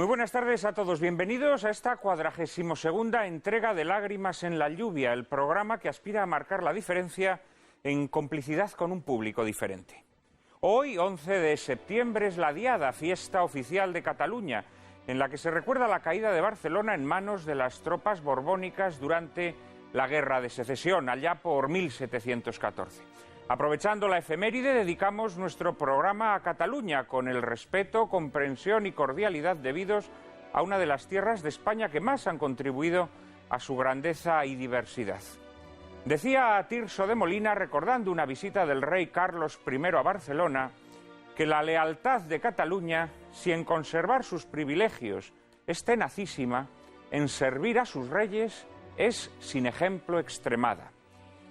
Muy buenas tardes a todos. Bienvenidos a esta 42ª entrega de Lágrimas en la lluvia, el programa que aspira a marcar la diferencia en complicidad con un público diferente. Hoy, 11 de septiembre, es la Diada, fiesta oficial de Cataluña, en la que se recuerda la caída de Barcelona en manos de las tropas borbónicas durante la Guerra de Secesión, allá por 1714. Aprovechando la efeméride, dedicamos nuestro programa a Cataluña, con el respeto, comprensión y cordialidad debidos a una de las tierras de España que más han contribuido a su grandeza y diversidad. Decía Tirso de Molina, recordando una visita del rey Carlos I a Barcelona, que la lealtad de Cataluña, si en conservar sus privilegios es tenacísima, en servir a sus reyes es sin ejemplo extremada.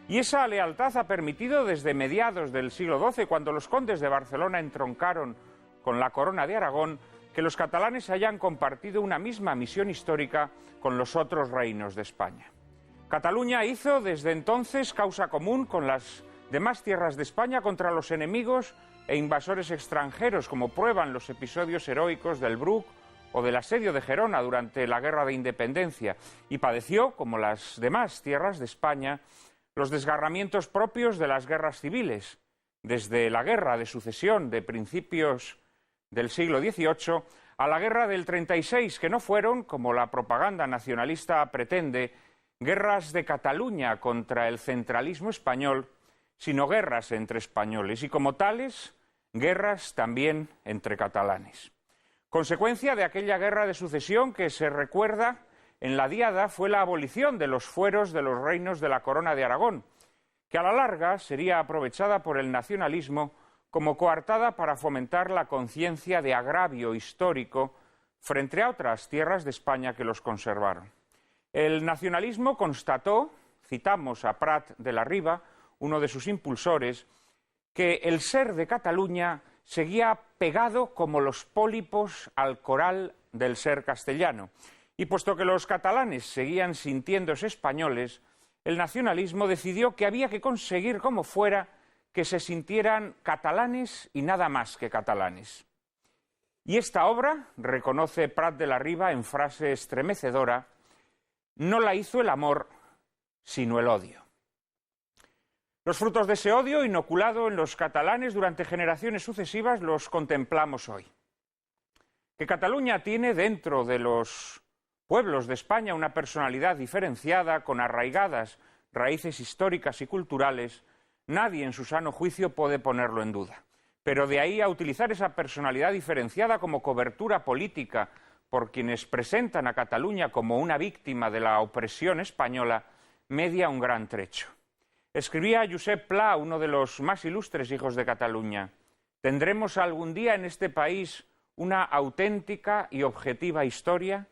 Y esa lealtad ha permitido desde mediados del siglo XII, cuando los condes de Barcelona entroncaron con la corona de Aragón, que los catalanes hayan compartido una misma misión histórica con los otros reinos de España. Cataluña hizo desde entonces causa común con las demás tierras de España contra los enemigos e invasores extranjeros, como prueban los episodios heroicos del Bruc o del asedio de Gerona durante la Guerra de Independencia, y padeció, como las demás tierras de España, los desgarramientos propios de las guerras civiles, desde la Guerra de Sucesión de principios del siglo XVIII a la Guerra del 36, que no fueron, como la propaganda nacionalista pretende, guerras de Cataluña contra el centralismo español, sino guerras entre españoles y, como tales, guerras también entre catalanes. Consecuencia de aquella Guerra de Sucesión que se recuerda en la Diada fue la abolición de los fueros de los reinos de la Corona de Aragón, que a la larga sería aprovechada por el nacionalismo como coartada para fomentar la conciencia de agravio histórico frente a otras tierras de España que los conservaron. El nacionalismo constató, citamos a Prat de la Riba, uno de sus impulsores, que el ser de Cataluña seguía pegado como los pólipos al coral del ser castellano. Y puesto que los catalanes seguían sintiéndose españoles, el nacionalismo decidió que había que conseguir como fuera que se sintieran catalanes y nada más que catalanes. Y esta obra, reconoce Prat de la Riba en frase estremecedora, no la hizo el amor, sino el odio. Los frutos de ese odio inoculado en los catalanes durante generaciones sucesivas los contemplamos hoy. Que Cataluña tiene dentro de los pueblos de España una personalidad diferenciada, con arraigadas raíces históricas y culturales, nadie en su sano juicio puede ponerlo en duda. Pero de ahí a utilizar esa personalidad diferenciada como cobertura política por quienes presentan a Cataluña como una víctima de la opresión española, media un gran trecho. Escribía Josep Pla, uno de los más ilustres hijos de Cataluña: ¿tendremos algún día en este país una auténtica y objetiva historia?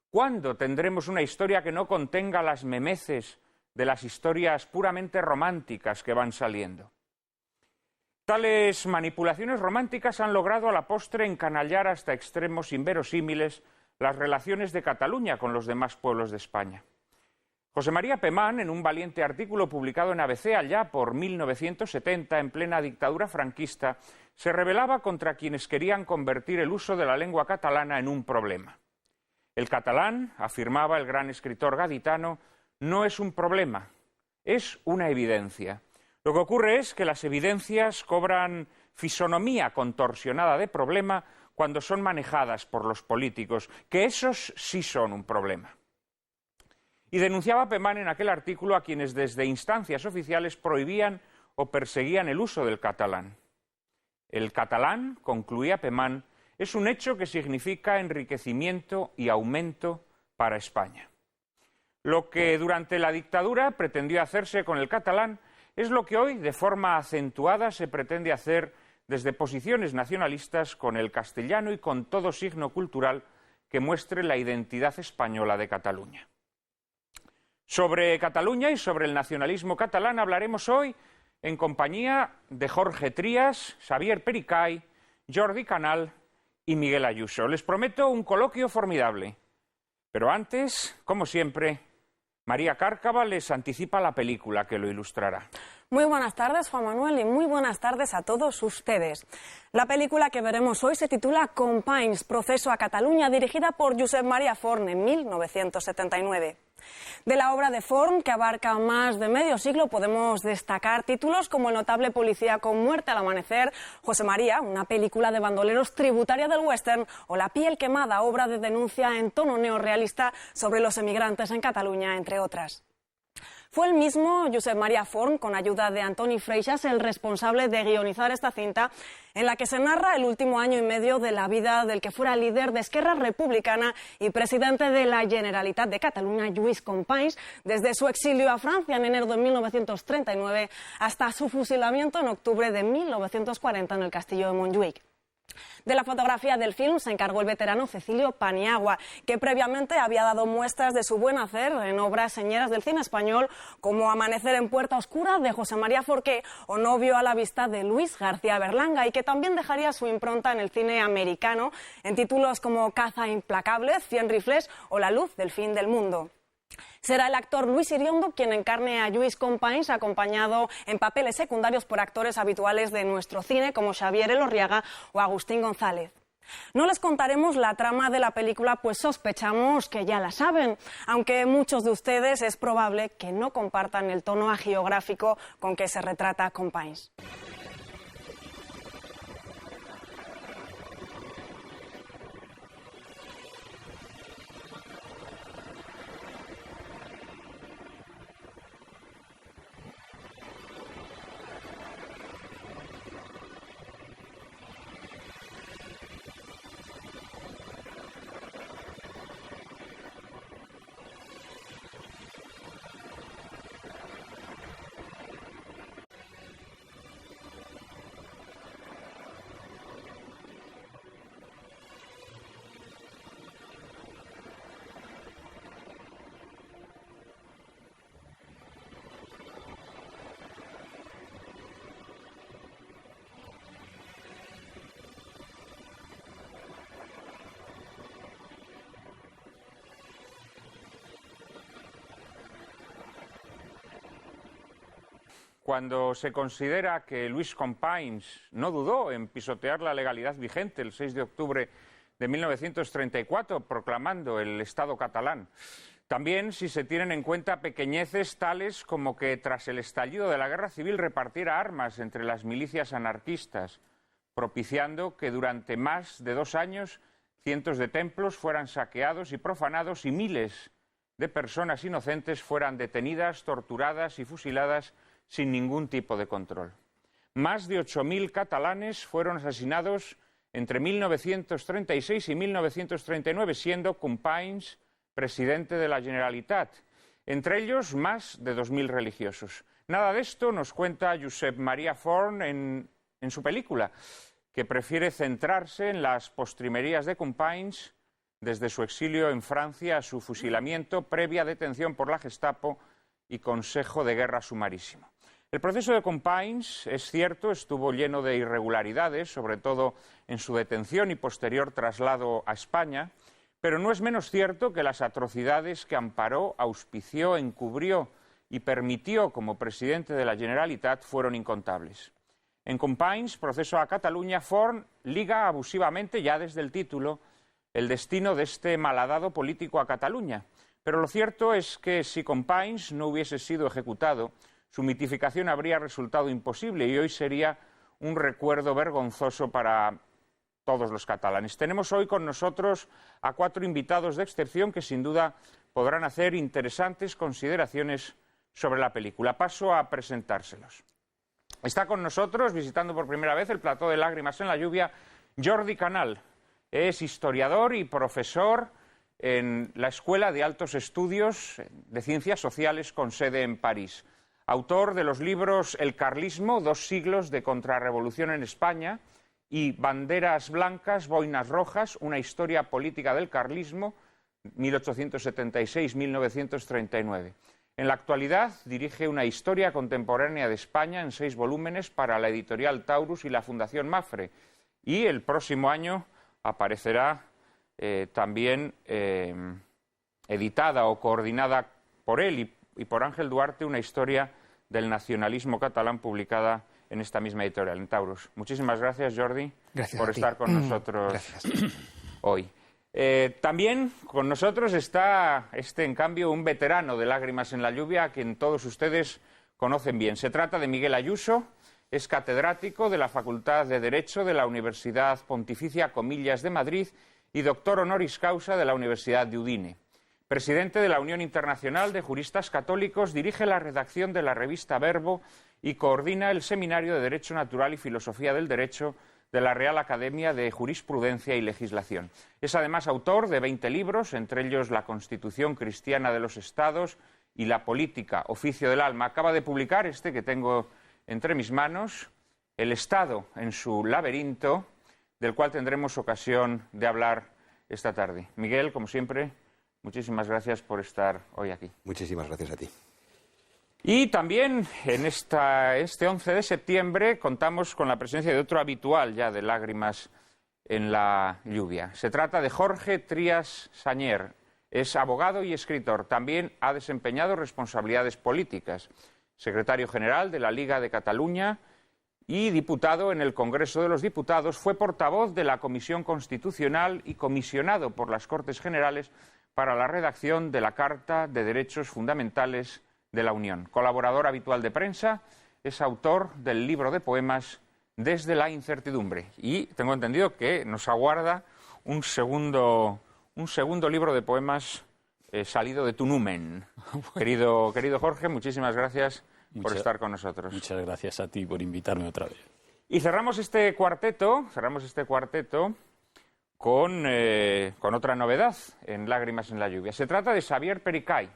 ¿Cuándo tendremos una historia que no contenga las memeces de las historias puramente románticas que van saliendo? Tales manipulaciones románticas han logrado a la postre encanallar hasta extremos inverosímiles las relaciones de Cataluña con los demás pueblos de España. José María Pemán, en un valiente artículo publicado en ABC allá por 1970, en plena dictadura franquista, se rebelaba contra quienes querían convertir el uso de la lengua catalana en un problema. El catalán, afirmaba el gran escritor gaditano, no es un problema, es una evidencia. Lo que ocurre es que las evidencias cobran fisonomía contorsionada de problema cuando son manejadas por los políticos, que esos sí son un problema. Y denunciaba Pemán en aquel artículo a quienes desde instancias oficiales prohibían o perseguían el uso del catalán. El catalán, concluía Pemán, es un hecho que significa enriquecimiento y aumento para España. Lo que durante la dictadura pretendió hacerse con el catalán es lo que hoy, de forma acentuada, se pretende hacer desde posiciones nacionalistas con el castellano y con todo signo cultural que muestre la identidad española de Cataluña. Sobre Cataluña y sobre el nacionalismo catalán hablaremos hoy en compañía de Jorge Trías, Xavier Pericay, Jordi Canal y Miguel Ayuso. Les prometo un coloquio formidable. Pero antes, como siempre, María Cárcava les anticipa la película que lo ilustrará. Muy buenas tardes, Juan Manuel, y muy buenas tardes a todos ustedes. La película que veremos hoy se titula Companys, Proceso a Cataluña, dirigida por Josep Maria Forn en 1979. De la obra de Forn, que abarca más de medio siglo, podemos destacar títulos como El notable policía con muerte al amanecer, José María, una película de bandoleros tributaria del western, o La piel quemada, obra de denuncia en tono neorrealista sobre los emigrantes en Cataluña, entre otras. Fue el mismo Josep Maria Forn, con ayuda de Antoni Freixas, el responsable de guionizar esta cinta, en la que se narra el último año y medio de la vida del que fuera líder de Esquerra Republicana y presidente de la Generalitat de Cataluña, Lluís Companys, desde su exilio a Francia en enero de 1939 hasta su fusilamiento en octubre de 1940 en el castillo de Montjuïc. De la fotografía del film se encargó el veterano Cecilio Paniagua, que previamente había dado muestras de su buen hacer en obras señeras del cine español como Amanecer en Puerta Oscura de José María Forqué o Novio a la vista de Luis García Berlanga, y que también dejaría su impronta en el cine americano en títulos como Caza implacable, 100 rifles o La luz del fin del mundo. Será el actor Luis Iriondo quien encarne a Lluís Companys, acompañado en papeles secundarios por actores habituales de nuestro cine como Xavier Elorriaga o Agustín González. No les contaremos la trama de la película, pues sospechamos que ya la saben, aunque muchos de ustedes es probable que no compartan el tono hagiográfico con que se retrata Companys. Cuando se considera que Lluís Companys no dudó en pisotear la legalidad vigente el 6 de octubre de 1934, proclamando el Estado catalán. También si se tienen en cuenta pequeñeces tales como que tras el estallido de la Guerra Civil repartiera armas entre las milicias anarquistas, propiciando que durante más de 2 años cientos de templos fueran saqueados y profanados y miles de personas inocentes fueran detenidas, torturadas y fusiladas sin ningún tipo de control. Más de 8.000 catalanes fueron asesinados entre 1936 y 1939, siendo Companys presidente de la Generalitat, entre ellos más de 2.000 religiosos. Nada de esto nos cuenta Josep Maria Forn en su película, que prefiere centrarse en las postrimerías de Companys desde su exilio en Francia a su fusilamiento, previa detención por la Gestapo y consejo de guerra sumarísimo. El proceso de Companys, es cierto, estuvo lleno de irregularidades, sobre todo en su detención y posterior traslado a España, pero no es menos cierto que las atrocidades que amparó, auspició, encubrió y permitió como presidente de la Generalitat fueron incontables. En Companys, Proceso a Cataluña, Forn liga abusivamente, ya desde el título, el destino de este malhadado político a Cataluña. Pero lo cierto es que si Companys no hubiese sido ejecutado, su mitificación habría resultado imposible y hoy sería un recuerdo vergonzoso para todos los catalanes. Tenemos hoy con nosotros a 4 invitados de excepción que sin duda podrán hacer interesantes consideraciones sobre la película. Paso a presentárselos. Está con nosotros, visitando por primera vez el plató de Lágrimas en la lluvia, Jordi Canal. Es historiador y profesor en la Escuela de Altos Estudios de Ciencias Sociales con sede en París. Autor de los libros El carlismo, 2 siglos de contrarrevolución en España, y Banderas blancas, boinas rojas, una historia política del carlismo, 1876-1939. En la actualidad dirige una historia contemporánea de España en 6 volúmenes para la editorial Taurus y la Fundación Mafre. Y el próximo año aparecerá también editada o coordinada por él y por Ángel Duarte, una historia del nacionalismo catalán, publicada en esta misma editorial, en Taurus. Muchísimas gracias, Jordi, por estar con nosotros hoy. También con nosotros está, en cambio, un veterano de Lágrimas en la lluvia, a quien todos ustedes conocen bien. Se trata de Miguel Ayuso, es catedrático de la Facultad de Derecho de la Universidad Pontificia Comillas de Madrid y doctor honoris causa de la Universidad de Udine. Presidente de la Unión Internacional de Juristas Católicos, dirige la redacción de la revista Verbo y coordina el Seminario de Derecho Natural y Filosofía del Derecho de la Real Academia de Jurisprudencia y Legislación. Es además autor de 20 libros, entre ellos La Constitución Cristiana de los Estados y La Política, Oficio del Alma. Acaba de publicar que tengo entre mis manos, El Estado en su laberinto, del cual tendremos ocasión de hablar esta tarde. Miguel, como siempre, muchísimas gracias por estar hoy aquí. Muchísimas gracias a ti. Y también en este 11 de septiembre contamos con la presencia de otro habitual ya de Lágrimas en la lluvia. Se trata de Jorge Trías Sañer. Es abogado y escritor. También ha desempeñado responsabilidades políticas. Secretario general de la Liga de Cataluña y diputado en el Congreso de los Diputados. Fue portavoz de la Comisión Constitucional y comisionado por las Cortes Generales para la redacción de la Carta de Derechos Fundamentales de la Unión. Colaborador habitual de prensa, es autor del libro de poemas Desde la incertidumbre. Y tengo entendido que nos aguarda un segundo libro de poemas salido de tu numen. Querido Jorge, muchísimas gracias por estar con nosotros. Muchas gracias a ti por invitarme otra vez. Y cerramos este cuarteto con otra novedad en Lágrimas en la lluvia. Se trata de Xavier Pericay.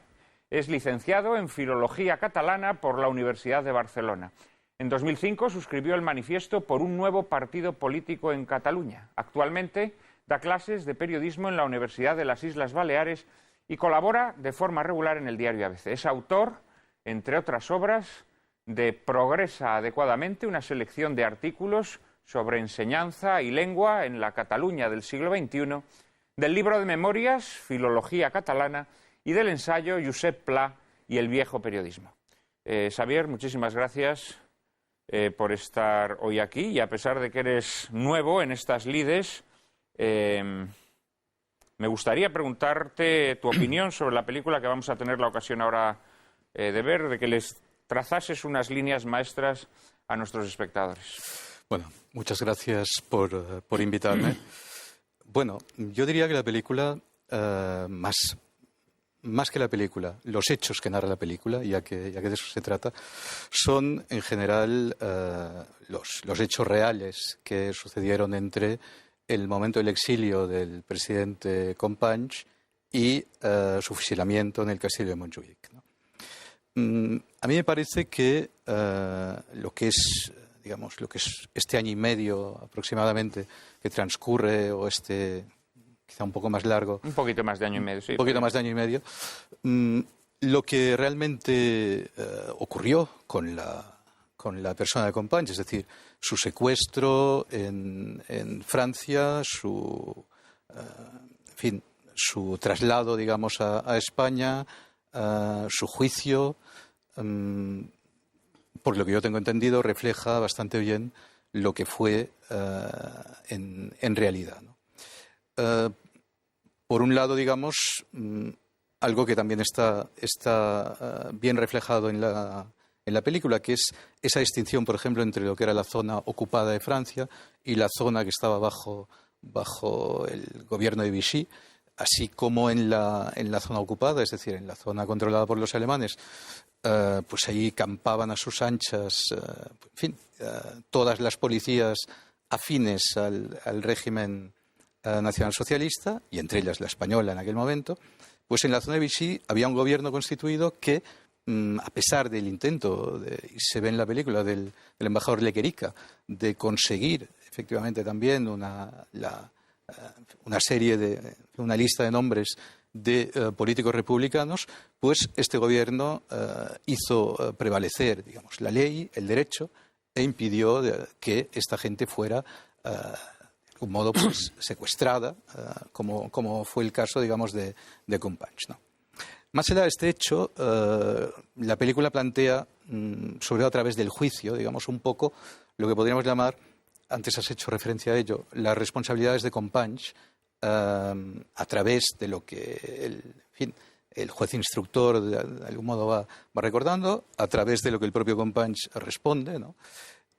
Es licenciado en Filología Catalana por la Universidad de Barcelona. En 2005 suscribió el manifiesto por un nuevo partido político en Cataluña. Actualmente da clases de periodismo en la Universidad de las Islas Baleares y colabora de forma regular en el diario ABC. Es autor, entre otras obras, de Progresa adecuadamente, una selección de artículos sobre enseñanza y lengua en la Cataluña del siglo XXI, del libro de memorias Filología Catalana y del ensayo Josep Pla y el viejo periodismo. Xavier, muchísimas gracias por estar hoy aquí y a pesar de que eres nuevo en estas lides, me gustaría preguntarte tu opinión sobre la película que vamos a tener la ocasión ahora de ver, de que les trazases unas líneas maestras a nuestros espectadores. Bueno, muchas gracias por invitarme. Bueno, yo diría que la película, más que la película, los hechos que narra la película, ya que de eso se trata, son en general los hechos reales que sucedieron entre el momento del exilio del presidente Companys y su fusilamiento en el castillo de Montjuïc, ¿no? A mí me parece que lo que es este año y medio aproximadamente que transcurre, o quizá un poco más largo. Un poquito más de año y medio, sí. Un poquito más de año y medio. Lo que realmente ocurrió con la persona de Companys, es decir, su secuestro en Francia, su traslado, digamos, a España, su juicio, por lo que yo tengo entendido, refleja bastante bien lo que fue en realidad, ¿no? Por un lado, digamos, algo que también está bien reflejado en la película, que es esa distinción, por ejemplo, entre lo que era la zona ocupada de Francia y la zona que estaba bajo el gobierno de Vichy, así como en la zona ocupada, es decir, en la zona controlada por los alemanes, pues ahí campaban a sus anchas, todas las policías afines al régimen nacionalsocialista, y entre ellas la española en aquel momento. Pues en la zona de Vichy había un gobierno constituido que, a pesar del intento, y se ve en la película, del embajador Lequerica, de conseguir efectivamente también una lista de nombres de políticos republicanos, pues este gobierno hizo prevalecer, digamos, la ley, el derecho, e impidió que esta gente fuera de algún modo pues secuestrada, como fue el caso, digamos, de Companys, ¿no? Más allá de este hecho, la película plantea, sobre todo a través del juicio, digamos, un poco lo que podríamos llamar, antes has hecho referencia a ello, las responsabilidades de Companys a través de lo que el juez instructor de algún modo va recordando, a través de lo que el propio Companys responde, ¿no?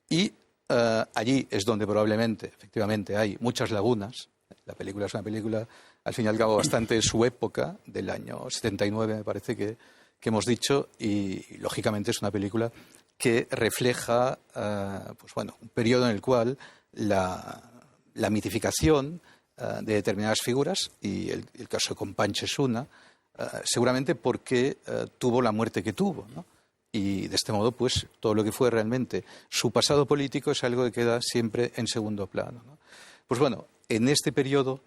Y allí es donde probablemente, efectivamente, hay muchas lagunas. La película es una película, al fin y al cabo, bastante de su época, del año 79, me parece que hemos dicho, y lógicamente es una película que refleja un periodo en el cual la mitificación de determinadas figuras, y el caso de Companys es una, seguramente porque tuvo la muerte que tuvo, ¿no? Y de este modo, pues, todo lo que fue realmente su pasado político es algo que queda siempre en segundo plano, ¿no? Pues bueno, en este periodo,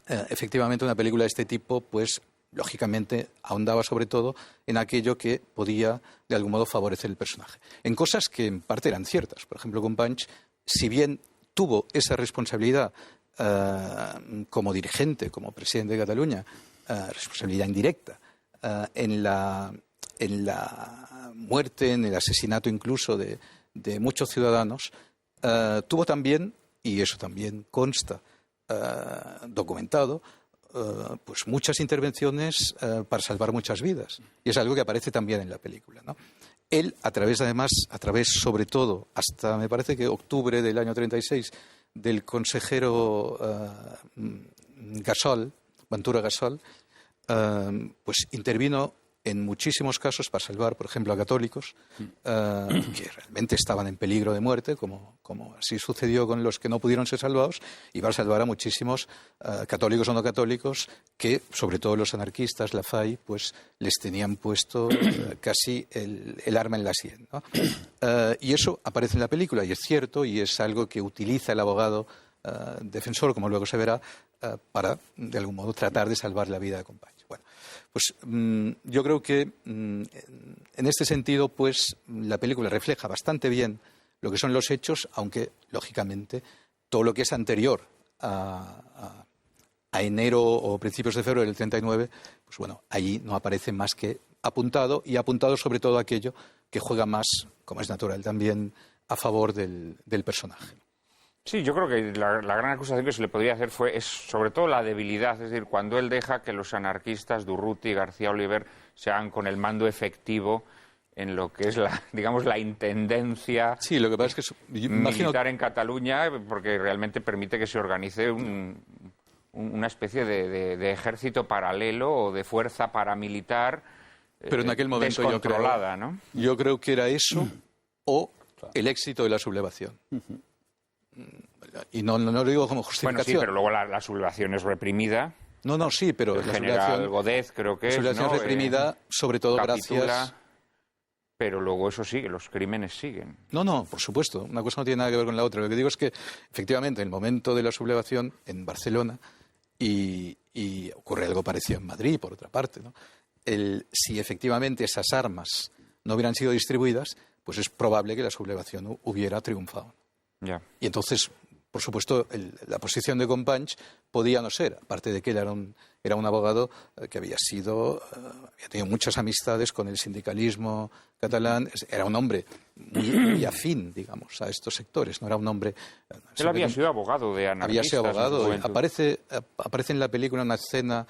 efectivamente, una película de este tipo, pues, lógicamente, ahondaba sobre todo en aquello que podía, de algún modo, favorecer el personaje. En cosas que en parte eran ciertas. Por ejemplo, Companys, si bien tuvo esa responsabilidad como dirigente, como presidente de Cataluña, responsabilidad indirecta, en la muerte, en el asesinato incluso de muchos ciudadanos, tuvo también, y eso también consta documentado, pues muchas intervenciones para salvar muchas vidas. Y es algo que aparece también en la película, ¿no? Él, a través sobre todo, hasta me parece que octubre del año 36, del consejero Ventura Gasol, pues intervino en muchísimos casos para salvar, por ejemplo, a católicos que realmente estaban en peligro de muerte, como así sucedió con los que no pudieron ser salvados, y para salvar a muchísimos católicos o no católicos que, sobre todo los anarquistas, la FAI, pues les tenían puesto casi el arma en la sien, ¿no? Y eso aparece en la película, y es cierto, y es algo que utiliza el abogado defensor, como luego se verá, para, de algún modo, tratar de salvar la vida de Companys. Bueno, pues yo creo que en este sentido, pues la película refleja bastante bien lo que son los hechos, aunque, lógicamente, todo lo que es anterior a enero o principios de febrero del 39, pues bueno, allí no aparece más que apuntado, y apuntado sobre todo aquello que juega más, como es natural también, a favor del personaje. Sí, yo creo que la gran acusación que se le podría hacer es sobre todo la debilidad, es decir, cuando él deja que los anarquistas Durruti y García Oliver se hagan con el mando efectivo en lo que es la intendencia, sí, lo que pasa es que militar en Cataluña, porque realmente permite que se organice una especie de ejército paralelo o de fuerza paramilitar, pero en aquel momento descontrolada, ¿no? Yo creo que era eso o el éxito de la sublevación. Y no lo digo como justificación. Bueno, sí, pero luego la sublevación es reprimida. No, sí, pero el general Godez, creo que es, la sublevación reprimida, sobre todo capitula, gracias... Pero luego eso sigue, los crímenes siguen. No, por supuesto. Una cosa no tiene nada que ver con la otra. Lo que digo es que, efectivamente, en el momento de la sublevación en Barcelona, y ocurre algo parecido en Madrid, por otra parte, ¿no? Si efectivamente esas armas no hubieran sido distribuidas, pues es probable que la sublevación hubiera triunfado. Ya. Y entonces, por supuesto, la posición de Companys podía no ser, aparte de que él era un abogado que había tenido muchas amistades con el sindicalismo catalán, era un hombre muy afín, digamos, a estos sectores, no era un hombre... Él había sido abogado de anarquistas. Había sido abogado. Aparece en la película una escena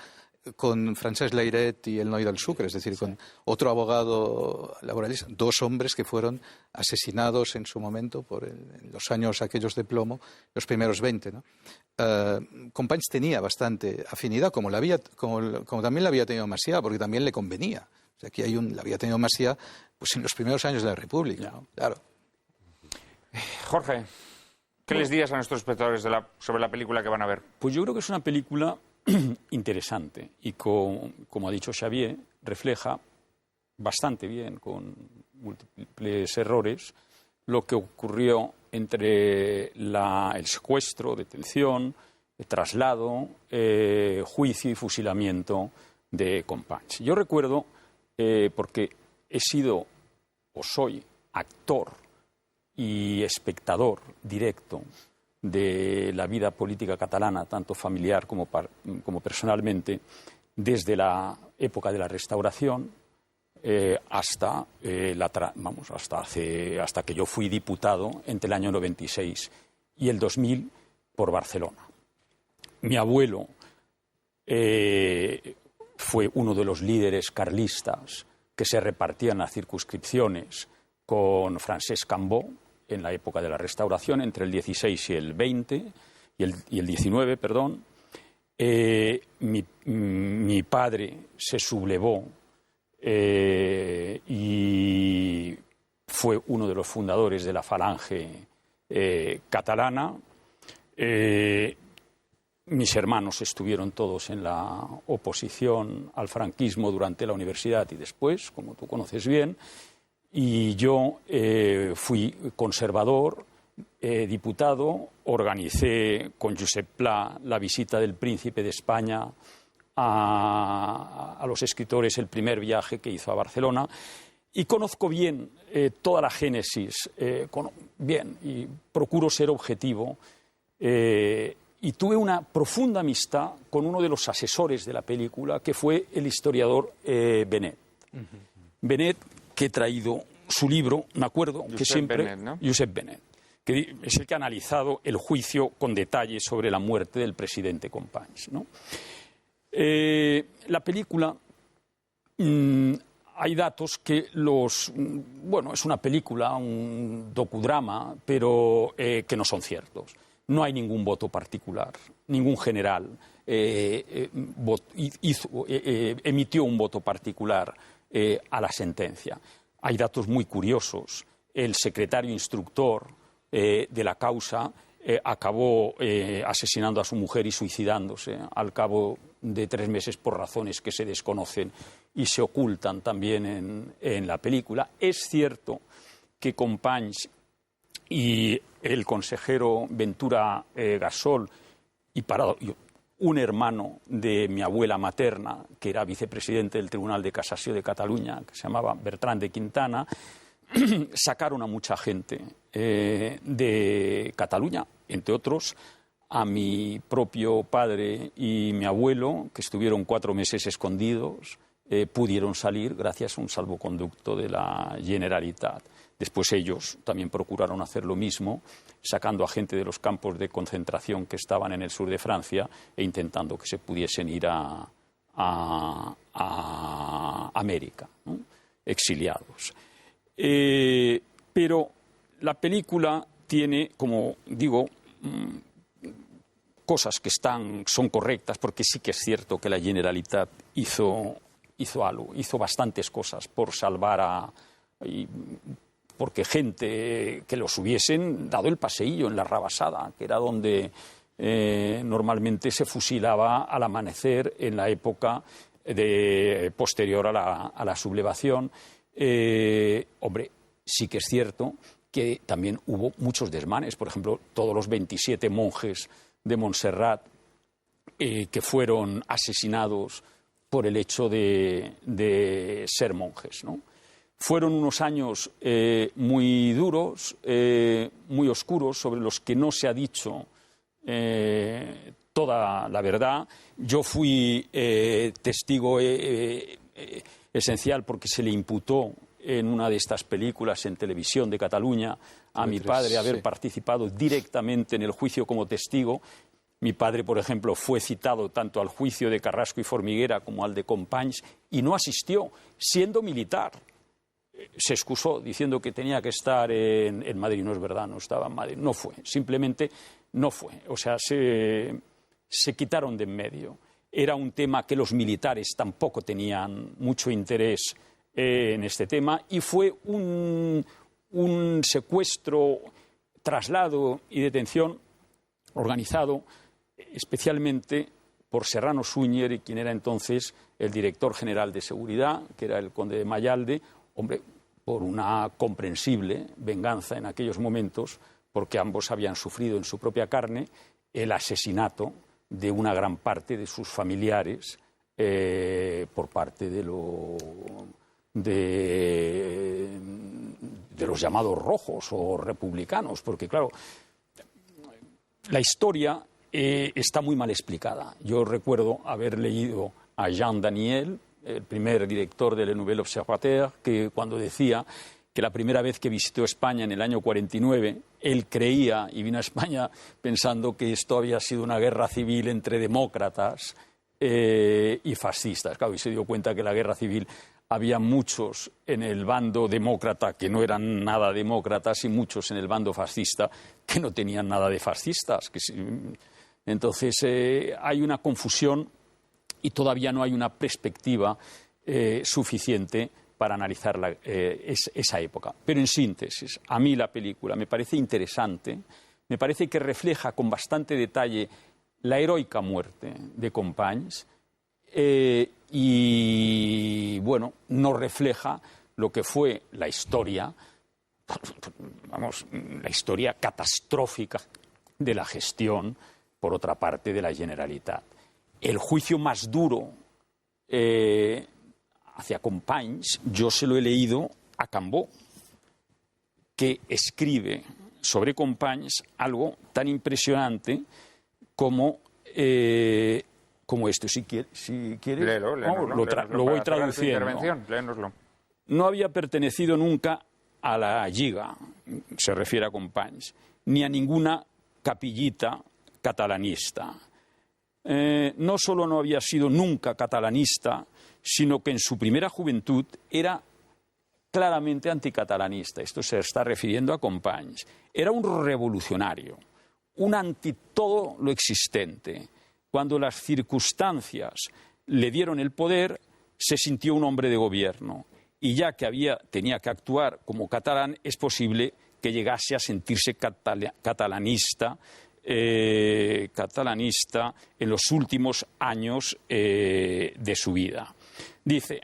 con Francesc Layret y el Noi del Sucre, es decir, con otro abogado laboralista, dos hombres que fueron asesinados en su momento en los años aquellos de plomo, los primeros 20, ¿no? Companys tenía bastante afinidad, como también la había tenido Macià, porque también le convenía. O sea, aquí la había tenido Macià pues, en los primeros años de la República, ¿no? Claro. Jorge, ¿qué les dirías a nuestros espectadores sobre la película que van a ver? Pues yo creo que es una película interesante y, como ha dicho Xavier, refleja bastante bien, con múltiples errores, lo que ocurrió entre el secuestro, detención, el traslado, juicio y fusilamiento de Companys. Yo recuerdo, porque he sido o soy actor y espectador directo de la vida política catalana, tanto familiar como personalmente, desde la época de la Restauración hasta que yo fui diputado entre el año 96 y el 2000 por Barcelona. Mi abuelo fue uno de los líderes carlistas que se repartían las circunscripciones con Francesc Cambó en la época de la Restauración, entre el 16 y el 20, y el 19, perdón. Mi padre se sublevó y fue uno de los fundadores de la Falange catalana. Mis hermanos estuvieron todos en la oposición al franquismo durante la universidad y después, como tú conoces bien, y yo fui conservador, diputado, organicé con Josep Pla la visita del príncipe de España a los escritores, el primer viaje que hizo a Barcelona, y conozco bien toda la génesis, bien, y procuro ser objetivo. Y tuve una profunda amistad con uno de los asesores de la película, que fue el historiador Benet. Benet, que he traído su libro, me acuerdo, que siempre... Benet, ¿no? Josep Benet, que es el que ha analizado el juicio con detalle sobre la muerte del presidente Companys, ¿no? La película... hay datos que bueno, es una película, un docudrama, pero que no son ciertos. No hay ningún voto particular, ningún general emitió un voto particular a la sentencia. Hay datos muy curiosos. El secretario instructor de la causa acabó asesinando a su mujer y suicidándose al cabo de 3 meses por razones que se desconocen y se ocultan también en la película. Es cierto que Companys y el consejero Ventura Gasol y un hermano de mi abuela materna, que era vicepresidente del Tribunal de Casació de Cataluña, que se llamaba Bertran de Quintana, sacaron a mucha gente de Cataluña, entre otros a mi propio padre y mi abuelo, que estuvieron 4 meses escondidos, pudieron salir gracias a un salvoconducto de la Generalitat. Después ellos también procuraron hacer lo mismo, sacando a gente de los campos de concentración que estaban en el sur de Francia e intentando que se pudiesen ir a América, ¿no? Exiliados. Pero la película tiene, como digo, cosas que son correctas, porque sí que es cierto que la Generalitat hizo algo, hizo bastantes cosas por salvar porque gente que los hubiesen dado el paseillo en la Rabasada, que era donde normalmente se fusilaba al amanecer en la época posterior a la sublevación. Hombre, sí que es cierto que también hubo muchos desmanes. Por ejemplo, todos los 27 monjes de Montserrat que fueron asesinados por el hecho de ser monjes, ¿no? Fueron unos años muy duros, muy oscuros, sobre los que no se ha dicho toda la verdad. Yo fui testigo esencial porque se le imputó en una de estas películas en televisión de Cataluña a mi padre haber participado directamente en el juicio como testigo. Mi padre, por ejemplo, fue citado tanto al juicio de Carrasco y Formiguera como al de Companys y no asistió, siendo militar. Se excusó diciendo que tenía que estar en Madrid. No es verdad, no estaba en Madrid. No fue, simplemente no fue. O sea, se quitaron de en medio. Era un tema que los militares tampoco tenían mucho interés en este tema y fue un secuestro, traslado y detención organizado especialmente por Serrano Suñer, quien era entonces el director general de seguridad, que era el conde de Mayalde, hombre, por una comprensible venganza en aquellos momentos, porque ambos habían sufrido en su propia carne el asesinato de una gran parte de sus familiares por parte de los llamados rojos o republicanos, porque claro, la historia está muy mal explicada. Yo recuerdo haber leído a Jean Daniel, el primer director de Le Nouvel Observateur, que cuando decía que la primera vez que visitó España en el año 49, él creía y vino a España pensando que esto había sido una guerra civil entre demócratas y fascistas. Claro, y se dio cuenta que la guerra civil había muchos en el bando demócrata que no eran nada demócratas y muchos en el bando fascista que no tenían nada de fascistas. Entonces hay una confusión y todavía no hay una perspectiva suficiente para analizar esa época. Pero en síntesis, a mí la película me parece interesante, me parece que refleja con bastante detalle la heroica muerte de Companys y, bueno, no refleja lo que fue la historia, vamos, la historia catastrófica de la gestión, por otra parte, de la Generalitat. El juicio más duro hacia Companys, yo se lo he leído a Cambó, que escribe sobre Companys algo tan impresionante como esto. Si quieres, léelo, lo voy traduciendo. No había pertenecido nunca a la Lliga, se refiere a Companys, ni a ninguna capillita catalanista. No solo no había sido nunca catalanista, sino que en su primera juventud era claramente anticatalanista. Esto se está refiriendo a Companys. Era un revolucionario, un anti todo lo existente. Cuando las circunstancias le dieron el poder, se sintió un hombre de gobierno. Y ya que tenía que actuar como catalán, es posible que llegase a sentirse catalanista en los últimos años de su vida. Dice,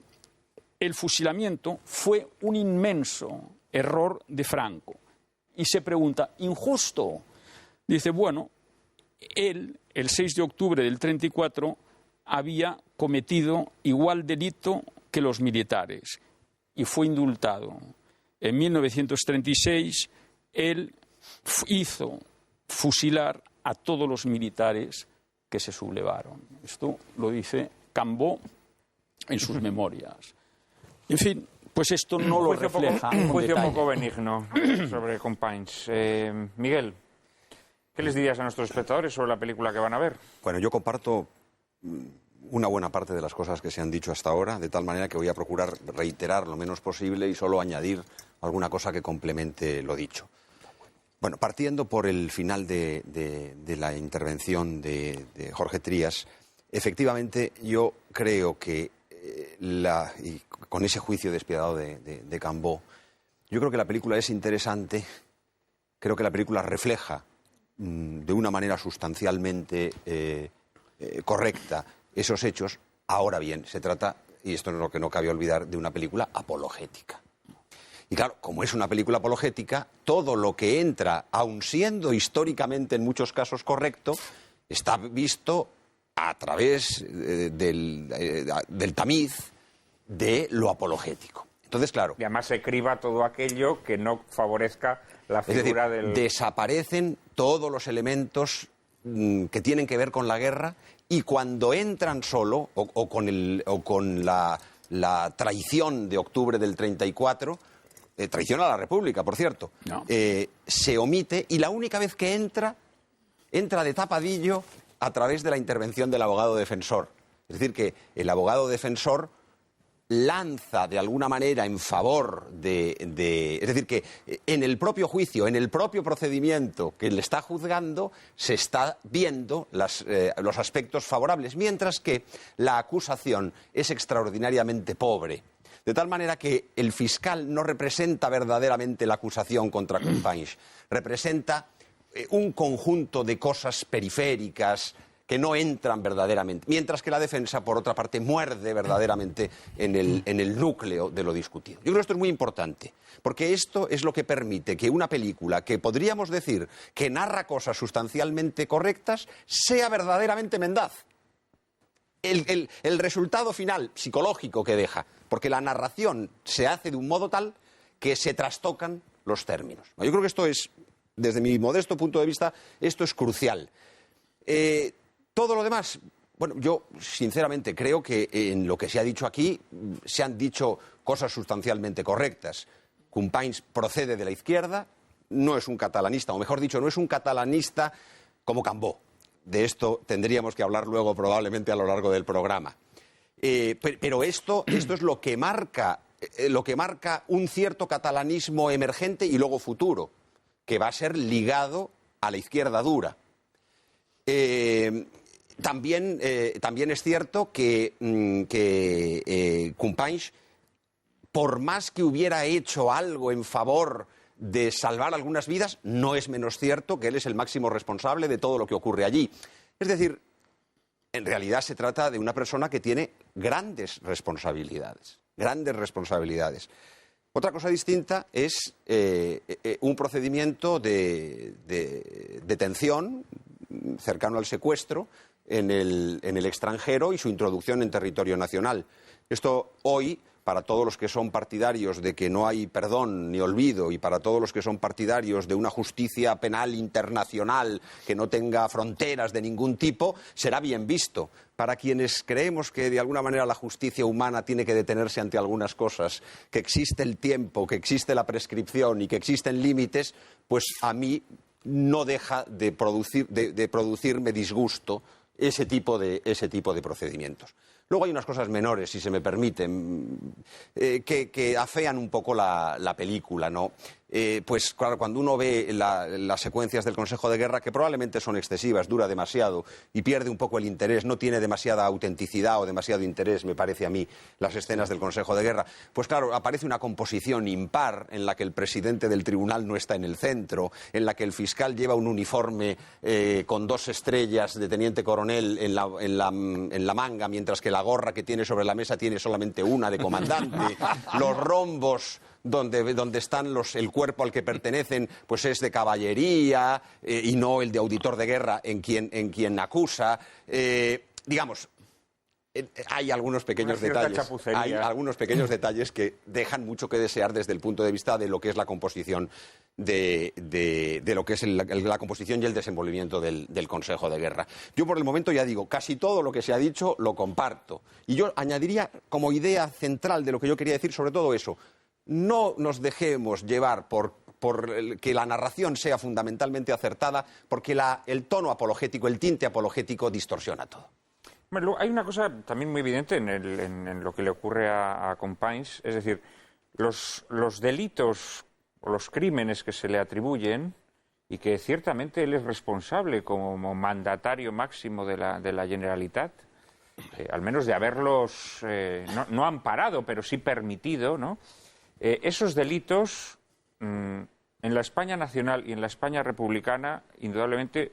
el fusilamiento fue un inmenso error de Franco. Y se pregunta, ¿injusto? Dice, bueno, él, el 6 de octubre del 34, había cometido igual delito que los militares y fue indultado. En 1936, él hizo fusilar a todos los militares que se sublevaron. Esto lo dice Cambó en sus memorias. En fin, pues esto no lo refleja. Un juicio poco benigno sobre Companys. Miguel, ¿qué les dirías a nuestros espectadores sobre la película que van a ver? Bueno, yo comparto una buena parte de las cosas que se han dicho hasta ahora, de tal manera que voy a procurar reiterar lo menos posible y solo añadir alguna cosa que complemente lo dicho. Bueno, partiendo por el final de la intervención de Jorge Trías, efectivamente yo creo que y con ese juicio despiadado de Cambó, yo creo que la película es interesante, creo que la película refleja de una manera sustancialmente correcta esos hechos. Ahora bien, se trata, y esto es lo que no cabe olvidar, de una película apologética. Y claro, como es una película apologética, todo lo que entra, aun siendo históricamente en muchos casos correcto, está visto a través del tamiz de lo apologético. Entonces, claro. Y además se criba todo aquello que no favorezca la figura del... Desaparecen todos los elementos que tienen que ver con la guerra y cuando entran solo, o con la traición de octubre del 34... traición a la República, por cierto, no. Se omite y la única vez que entra de tapadillo a través de la intervención del abogado defensor. Es decir, que el abogado defensor lanza de alguna manera en favor es decir, que en el propio juicio, en el propio procedimiento que le está juzgando, se está viendo los aspectos favorables, mientras que la acusación es extraordinariamente pobre. De tal manera que el fiscal no representa verdaderamente la acusación contra Companys, representa un conjunto de cosas periféricas que no entran verdaderamente, mientras que la defensa, por otra parte, muerde verdaderamente en el núcleo de lo discutido. Yo creo que esto es muy importante, porque esto es lo que permite que una película que podríamos decir que narra cosas sustancialmente correctas sea verdaderamente mendaz. El resultado final psicológico que deja, porque la narración se hace de un modo tal que se trastocan los términos. Yo creo que esto es, desde mi modesto punto de vista, esto es crucial. Todo lo demás, Bueno, yo sinceramente creo que en lo que se ha dicho aquí se han dicho cosas sustancialmente correctas. Companys procede de la izquierda, no es un catalanista, o mejor dicho, no es un catalanista como Cambó. De esto tendríamos que hablar luego probablemente a lo largo del programa. Pero esto es lo que marca un cierto catalanismo emergente y luego futuro, que va a ser ligado a la izquierda dura. También es cierto que Companys, por más que hubiera hecho algo en favor de salvar algunas vidas, no es menos cierto que él es el máximo responsable de todo lo que ocurre allí. Es decir, en realidad se trata de una persona que tiene grandes responsabilidades. Otra cosa distinta es un procedimiento de detención cercano al secuestro en el extranjero y su introducción en territorio nacional. Esto hoy, para todos los que son partidarios de que no hay perdón ni olvido y para todos los que son partidarios de una justicia penal internacional que no tenga fronteras de ningún tipo, será bien visto. Para quienes creemos que de alguna manera la justicia humana tiene que detenerse ante algunas cosas, que existe el tiempo, que existe la prescripción y que existen límites, pues a mí no deja de producirme disgusto ese tipo de procedimientos. Luego hay unas cosas menores, si se me permiten, que afean un poco la película, ¿no? Pues claro, cuando uno ve las secuencias del Consejo de Guerra, que probablemente son excesivas, dura demasiado y pierde un poco el interés, no tiene demasiada autenticidad o demasiado interés, me parece a mí, las escenas del Consejo de Guerra, pues claro, aparece una composición impar en la que el presidente del tribunal no está en el centro, en la que el fiscal lleva un uniforme con 2 estrellas de teniente coronel en la manga, mientras que la gorra que tiene sobre la mesa tiene solamente una de comandante, los rombos donde están el cuerpo al que pertenecen, pues es de caballería y no el de auditor de guerra en quien acusa. Digamos, hay algunos pequeños detalles que dejan mucho que desear desde el punto de vista de lo que es la composición de lo que es la composición y el desenvolvimiento del Consejo de Guerra. Yo por el momento ya digo, casi todo lo que se ha dicho lo comparto. Y yo añadiría como idea central de lo que yo quería decir sobre todo eso: no nos dejemos llevar por que la narración sea fundamentalmente acertada, porque el tono apologético, el tinte apologético distorsiona todo. Bueno, hay una cosa también muy evidente en lo que le ocurre a Companys, es decir, los delitos o los crímenes que se le atribuyen y que ciertamente él es responsable como mandatario máximo de la Generalitat, al menos de haberlos no amparado, pero sí permitido, ¿no? Esos delitos en la España nacional y en la España republicana, indudablemente,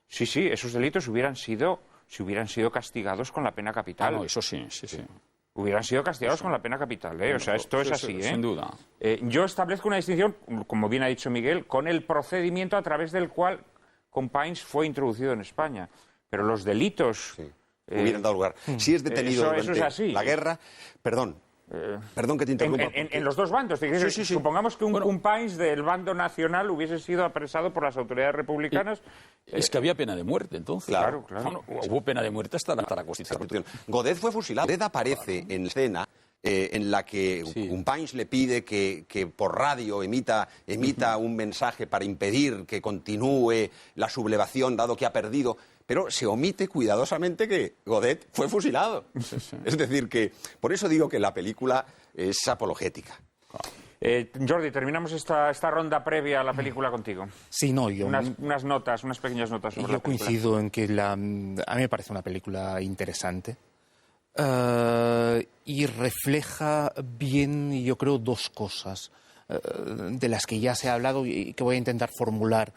sí, esos delitos si hubieran sido castigados con la pena capital. No, eso sí. Hubieran sido castigados con la pena capital, O sea, esto es así, Sin duda. Yo establezco una distinción, como bien ha dicho Miguel, con el procedimiento a través del cual Companys fue introducido en España. Pero los delitos... Sí, hubieran dado lugar. Si es detenido durante la guerra... Perdón que te interrumpa. En los dos bandos. Sí. Supongamos que un Companys del bando nacional hubiese sido apresado por las autoridades republicanas. Es que había pena de muerte, entonces. Claro. Bueno, hubo pena de muerte hasta la Constitución. Godet fue fusilado. Godet aparece en escena en la que Companys le pide que por radio emita un mensaje para impedir que continúe la sublevación, dado que ha perdido. Pero se omite cuidadosamente que Godet fue fusilado. Sí. Es decir, que por eso digo que la película es apologética. Jordi, terminamos esta ronda previa a la película contigo. Sí, no, yo... Unas pequeñas notas sobre la película. Yo coincido en que a mí me parece una película interesante y refleja bien, yo creo, 2 cosas de las que ya se ha hablado y que voy a intentar formular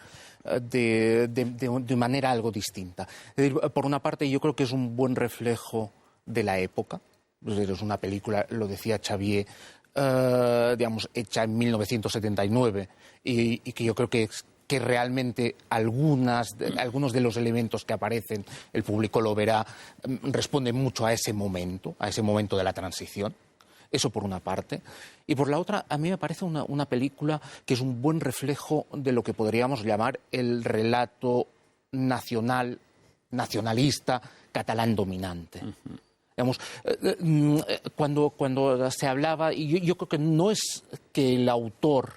de manera algo distinta. Es decir, por una parte, yo creo que es un buen reflejo de la época. Es una película, lo decía Xavier, hecha en 1979 y que yo creo que realmente algunos de los elementos que aparecen, el público lo verá, responden mucho a ese momento de la transición. Eso por una parte. Y por la otra, a mí me parece una película que es un buen reflejo de lo que podríamos llamar el relato nacional nacionalista catalán dominante. Digamos, cuando se hablaba, y yo creo que no es que el autor,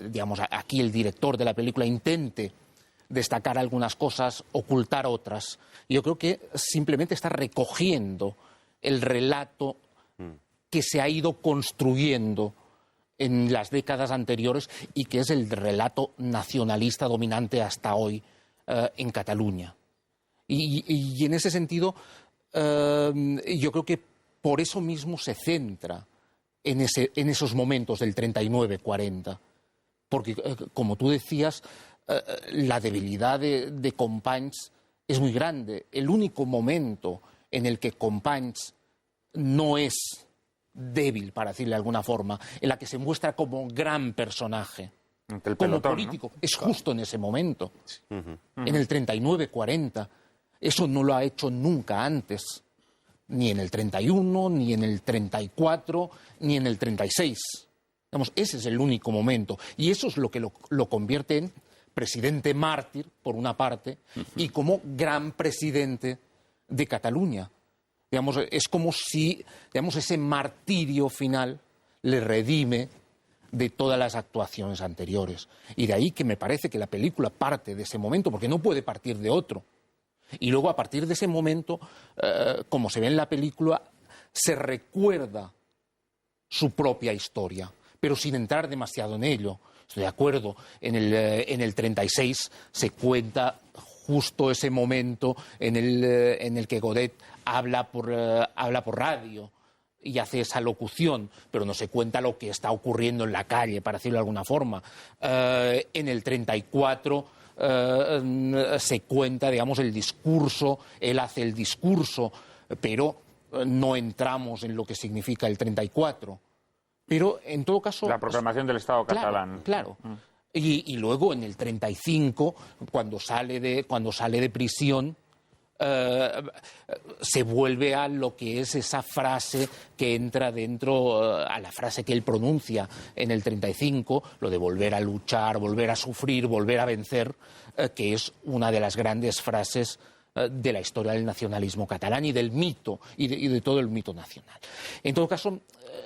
digamos, aquí el director de la película intente destacar algunas cosas, ocultar otras. Yo creo que simplemente está recogiendo el relato que se ha ido construyendo en las décadas anteriores y que es el relato nacionalista dominante hasta hoy en Cataluña. Y en ese sentido, yo creo que por eso mismo se centra en esos momentos del 39-40. Porque, como tú decías, la debilidad de Companys es muy grande. El único momento en el que Companys no es débil, para decirle de alguna forma, en la que se muestra como gran personaje, Ante el como pelotón, político, ¿no? es justo en ese momento, en el 39-40. Eso no lo ha hecho nunca antes, ni en el 31, ni en el 34, ni en el 36. Digamos, ese es el único momento. Y eso es lo que lo convierte en presidente mártir, por una parte, y como gran presidente de Cataluña. Digamos, es como si, digamos, ese martirio final le redime de todas las actuaciones anteriores. Y de ahí que me parece que la película parte de ese momento, porque no puede partir de otro. Y luego, a partir de ese momento, como se ve en la película, se recuerda su propia historia, pero sin entrar demasiado en ello. Estoy de acuerdo, en el 36 se cuenta justo ese momento en el que Godet habla por radio y hace esa locución, pero no se cuenta lo que está ocurriendo en la calle, para decirlo de alguna forma. En el 34 se cuenta, digamos, el discurso, él hace el discurso, pero no entramos en lo que significa el 34. Pero, en todo caso... La proclamación del Estado catalán. Claro. Y luego, en el 35, cuando sale de prisión, se vuelve a lo que es esa frase que entra dentro, a la frase que él pronuncia en el 35, lo de volver a luchar, volver a sufrir, volver a vencer, que es una de las grandes frases de la historia del nacionalismo catalán y del mito, y de todo el mito nacional. En todo caso,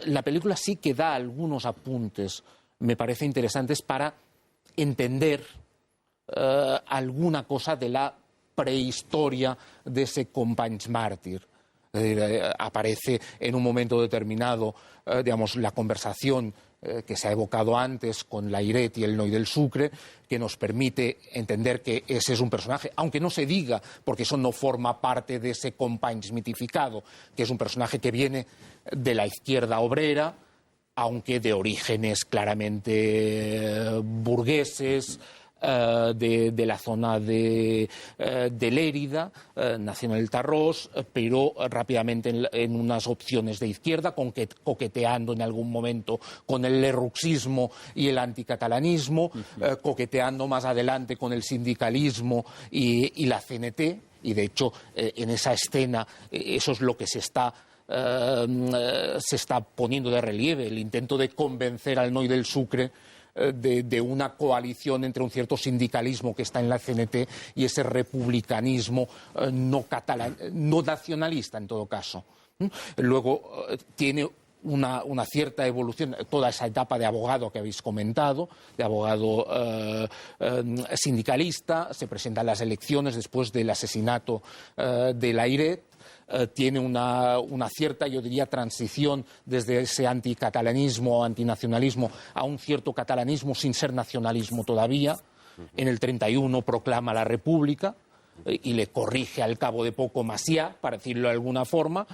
la película sí que da algunos apuntes, me parece interesantes, para entender alguna cosa de la prehistoria de ese Companys mártir. Es decir, aparece en un momento determinado, digamos, la conversación que se ha evocado antes con Layret y el Noi del Sucre, que nos permite entender que ese es un personaje, aunque no se diga, porque eso no forma parte de ese Companys mitificado, que es un personaje que viene de la izquierda obrera, aunque de orígenes claramente burgueses, de la zona de Lérida, nació en el Tarrós, pero rápidamente en unas opciones de izquierda, coqueteando en algún momento con el lerrouxismo y el anticatalanismo, coqueteando más adelante con el sindicalismo y la CNT, y de hecho en esa escena eso es lo que se está poniendo de relieve, el intento de convencer al Noi del Sucre de una coalición entre un cierto sindicalismo que está en la CNT y ese republicanismo no nacionalista, en todo caso. Luego tiene una cierta evolución, toda esa etapa de abogado que habéis comentado, de abogado sindicalista, se presentan las elecciones después del asesinato de Layret. Tiene una cierta, yo diría, transición desde ese anticatalanismo o antinacionalismo a un cierto catalanismo sin ser nacionalismo todavía. En el 31 proclama la República y le corrige al cabo de poco Macià, para decirlo de alguna forma,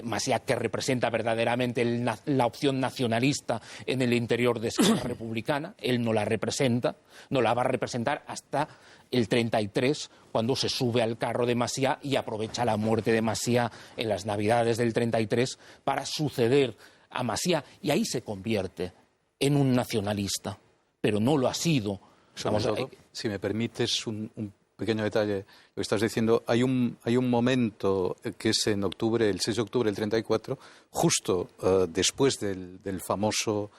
Macià que representa verdaderamente la opción nacionalista en el interior de Esquerra Republicana. Él no la representa, no la va a representar hasta el 33, cuando se sube al carro de Macià y aprovecha la muerte de Macià en las Navidades del 33 para suceder a Macià, y ahí se convierte en un nacionalista, pero no lo ha sido. Sobre todo, si me permites un pequeño detalle, lo que estás diciendo, hay un momento que es en octubre, el 6 de octubre del 34, justo después del famoso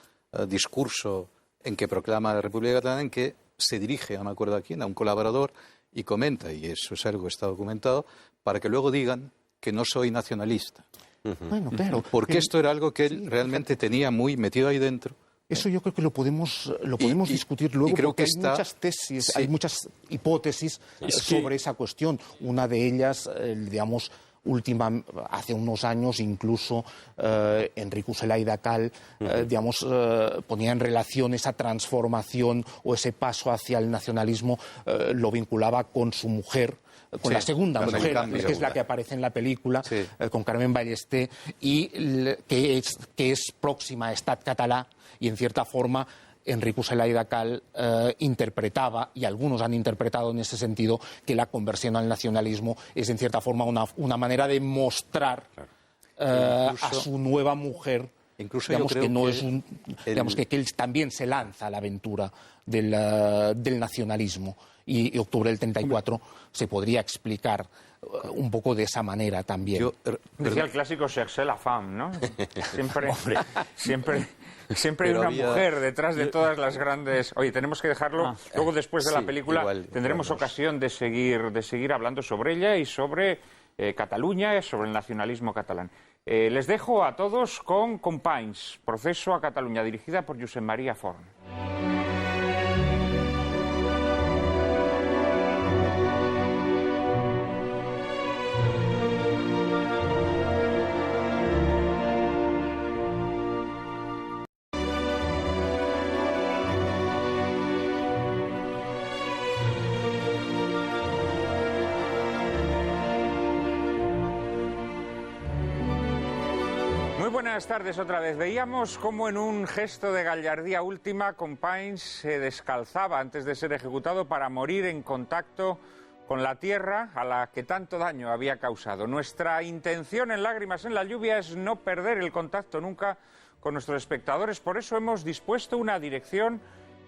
discurso en que proclama la República Catalana, en que se dirige, no me acuerdo a quién, a un colaborador, y comenta, y eso es algo que está documentado, para que luego digan que no soy nacionalista. Bueno, claro. Porque esto era algo que él realmente tenía muy metido ahí dentro. Eso yo creo que lo podemos discutir luego, y creo porque que hay muchas tesis, sí, hay muchas hipótesis sobre esa cuestión. Una de ellas, digamos, hace unos años incluso Enrico Zelaida Cal ponía en relación esa transformación o ese paso hacia el nacionalismo, lo vinculaba con su mujer, con la segunda mujer, que es la que aparece en la película, con Carmen Ballester, y que es próxima a Estat Català, y en cierta forma Enrico Zelaida Cal interpretaba, y algunos han interpretado en ese sentido, que la conversión al nacionalismo es en cierta forma una manera de mostrar a su nueva mujer, incluso digamos, yo creo que no es digamos que él también se lanza a la aventura del nacionalismo, y octubre del 34 se podría explicar un poco de esa manera también. Decía el clásico cherchez la femme, ¿no? Siempre hay una mujer detrás de todas las grandes... Oye, tenemos que dejarlo. Luego, después de la película, tendremos ocasión de seguir hablando sobre ella y sobre Cataluña, sobre el nacionalismo catalán. Les dejo a todos con Companys, Proceso a Cataluña, dirigida por Josep Maria Forn. Buenas tardes otra vez. Veíamos cómo en un gesto de gallardía última Companys se descalzaba antes de ser ejecutado para morir en contacto con la tierra a la que tanto daño había causado. Nuestra intención en Lágrimas en la lluvia es no perder el contacto nunca con nuestros espectadores. Por eso hemos dispuesto una dirección